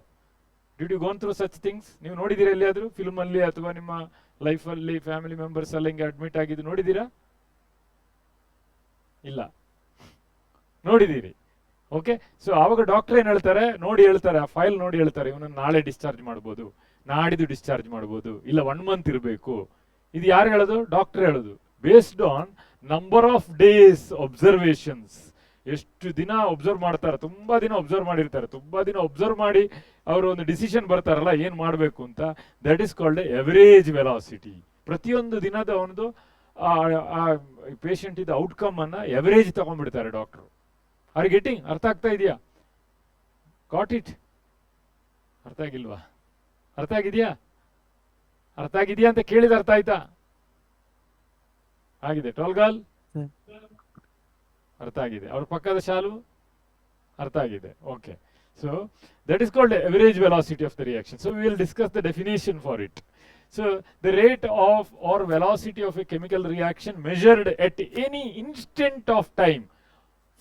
Did you gone through such things? ನೀವು ನೋಡಿದ್ದೀರಾ ಎಲ್ಲಿಯಾದ್ರೂ ಫಿಲ್ಮ್ ಅಲ್ಲಿ ಅಥವಾ ನಿಮ್ಮ ಲೈಫ್ ಅಲ್ಲಿ ಫ್ಯಾಮಿಲಿ ಮೆಂಬರ್ಸ್ ಎಲ್ಲ ಹಿಂಗೆ ಅಡ್ಮಿಟ್ ಆಗಿದ್ದು ನೋಡಿದ್ದೀರಾ? ಇಲ್ಲ, ನೋಡಿದ್ದೀರಿ. ಓಕೆ, ಸೊ ಆವಾಗ ಡಾಕ್ಟರ್ ಏನ್ ಹೇಳ್ತಾರೆ, ಹೇಳ್ತಾರೆ, ಆ ಫೈಲ್ ನೋಡಿ ಹೇಳ್ತಾರೆ, ಇವನನ್ನು ನಾಳೆ ಡಿಸ್ಚಾರ್ಜ್ ಮಾಡ್ಬೋದು, ನಾಡಿದ್ದು ಡಿಸ್ಚಾರ್ಜ್ ಮಾಡ್ಬೋದು, ಇಲ್ಲ 1 month ಇರಬೇಕು. ಇದು ಯಾರು ಹೇಳೋದು? ಡಾಕ್ಟರ್ ಹೇಳೋದು, based on number of days observations. ಎಷ್ಟು ದಿನ ಒಬ್ಸರ್ವ್ ಮಾಡ್ತಾರೆ, ತುಂಬಾ ದಿನ ಒಬ್ಸರ್ವ್ ಮಾಡಿರ್ತಾರೆ, ತುಂಬಾ ದಿನ ಒಬ್ಸರ್ವ್ ಮಾಡಿ ಅವರು ಒಂದು ಡಿಸಿಷನ್ ಬರ್ತಾರಲ್ಲ ಏನ್ ಮಾಡಬೇಕು ಅಂತ. That is called average velocity. ಪ್ರತಿಯೊಂದು ದಿನದ ಒಂದು ಪೇಷಂಟ್ ಇದ್ದ ಔಟ್ಕಮ್ ಅನ್ನ ಎವರೇಜ್ ತಗೊಂಡ್ಬಿಡ್ತಾರೆ ಡಾಕ್ಟರ್. Are getting? ಅರ್ಥ ಆಗ್ತಾ ಇದೆಯಾ? Got it? ಅರ್ಥ ಆಗಿಲ್ವಾ? ಅರ್ಥ ಆಗಿದೆಯಾ? ಅರ್ಥ ಆಗಿದೆಯಾ ಅಂತ ಕೇಳಿದ ಅರ್ಥ ಆಯ್ತಾ? ಆಗಿದೆ. ಟೋಲ್ಗಾಲ್ ಅರ್ಥ ಆಗಿದೆ. ಅವ್ರ ಪಕ್ಕದ ಶಾಲು ಅರ್ಥ ಆಗಿದೆ. Okay, so that is called average velocity of the reaction. So we will discuss the definition for it. So the rate of or velocity of a chemical reaction measured at any instant of time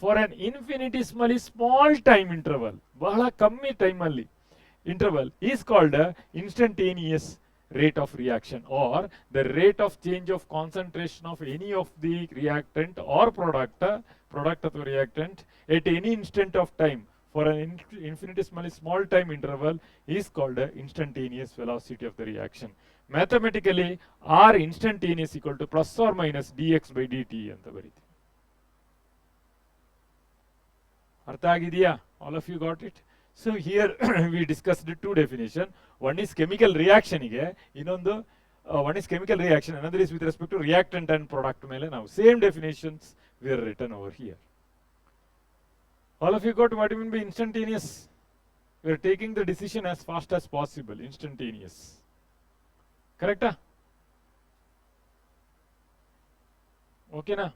for an infinitesimally small time interval, ಬಹಳ ಕಮ್ಮಿ time ಅಲ್ಲಿ interval, is called instantaneous rate of reaction, or the rate of change of concentration of any of the reactant or product ಅಥವಾ reactant at any instant of time for an infinitesimally small time interval is called instantaneous velocity of the reaction. Mathematically, R instantaneous equal to plus or minus dx by dt ಅಂತ ಬರೀತೀವಿ. ಅರ್ಥ ಆಗಿದೆಯಾ? All of you got it? So here we discussed 2 definitions. One is chemical reaction ಗೆ, ಇನ್ನೊಂದು one is chemical reaction, another is with respect to reactant and product ಮೇಲೆ ನಾವು same definitions were written over here. All of you got what you mean by instantaneous? We are taking the decision as fast as possible, instantaneous. Correct? Okay na?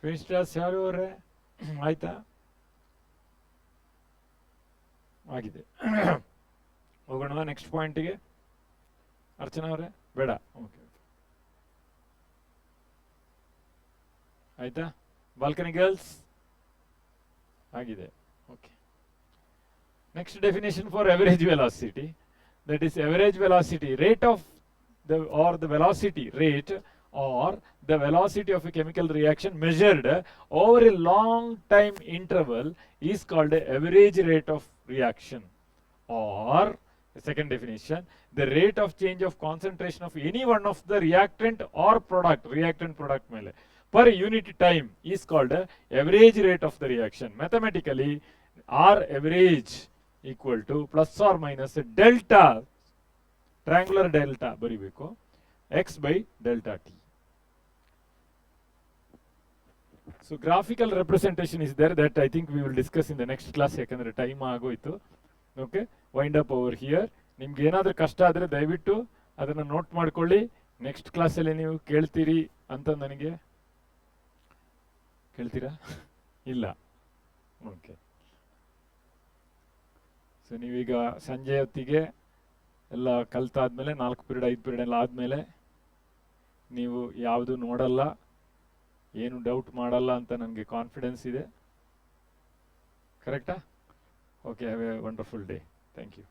Finish class ಯಾರು ಅವರೇ? ಆಯ್ತಾ? ಆಗಿದೆ. ಹೋಗೋಣ next ಪಾಯಿಂಟಿಗೆ. Archana ಅವರೇ ಬೇಡ? Okay ಆಯ್ತಾ? Balcony girls ಆಗಿದೆ. Okay. Next definition for average velocity, that is average velocity rate of the velocity rate or the velocity of a chemical reaction measured over a long time interval is called a average rate of reaction, or the second definition, the rate of change of concentration of any one of the reactant or reactant product mele per unit time is called average rate of the reaction. Mathematically, R average equal to plus or minus delta, triangular delta ಬರಿಬೇಕು, x by delta t. So graphical representation is there, that I think we will discuss in the next class, ಯಾಕಂದ್ರೆ time ಆಗೋಯ್ತು. Okay, wind up over here. ನಿಮ್ಗೆ ಏನಾದರೂ ಕಷ್ಟ ಆದರೆ ದಯವಿಟ್ಟು ಅದನ್ನು note ಮಾಡ್ಕೊಳ್ಳಿ. ನೆಕ್ಸ್ಟ್ ಕ್ಲಾಸಲ್ಲಿ ನೀವು ಕೇಳ್ತೀರಿ ಅಂತ ನನಗೆ ಕೇಳ್ತೀರಾ? ಇಲ್ಲ. ಓಕೆ. ಸೊ ನೀವೀಗ ಸಂಜೆ ಹೊತ್ತಿಗೆ ಎಲ್ಲ ಕಲ್ತಾದ್ಮೇಲೆ 4 ಪೀರಿಯಡ್ 5 ಪೀರಿಯಡ್ ಎಲ್ಲ ಆದಮೇಲೆ ನೀವು ಯಾವುದು ನೋಡಲ್ಲ, ಏನು ಡೌಟ್ ಮಾಡಲ್ಲ ಅಂತ ನನಗೆ ಕಾನ್ಫಿಡೆನ್ಸ್ ಇದೆ. ಕರೆಕ್ಟಾ? Okay, have a wonderful day. Thank you.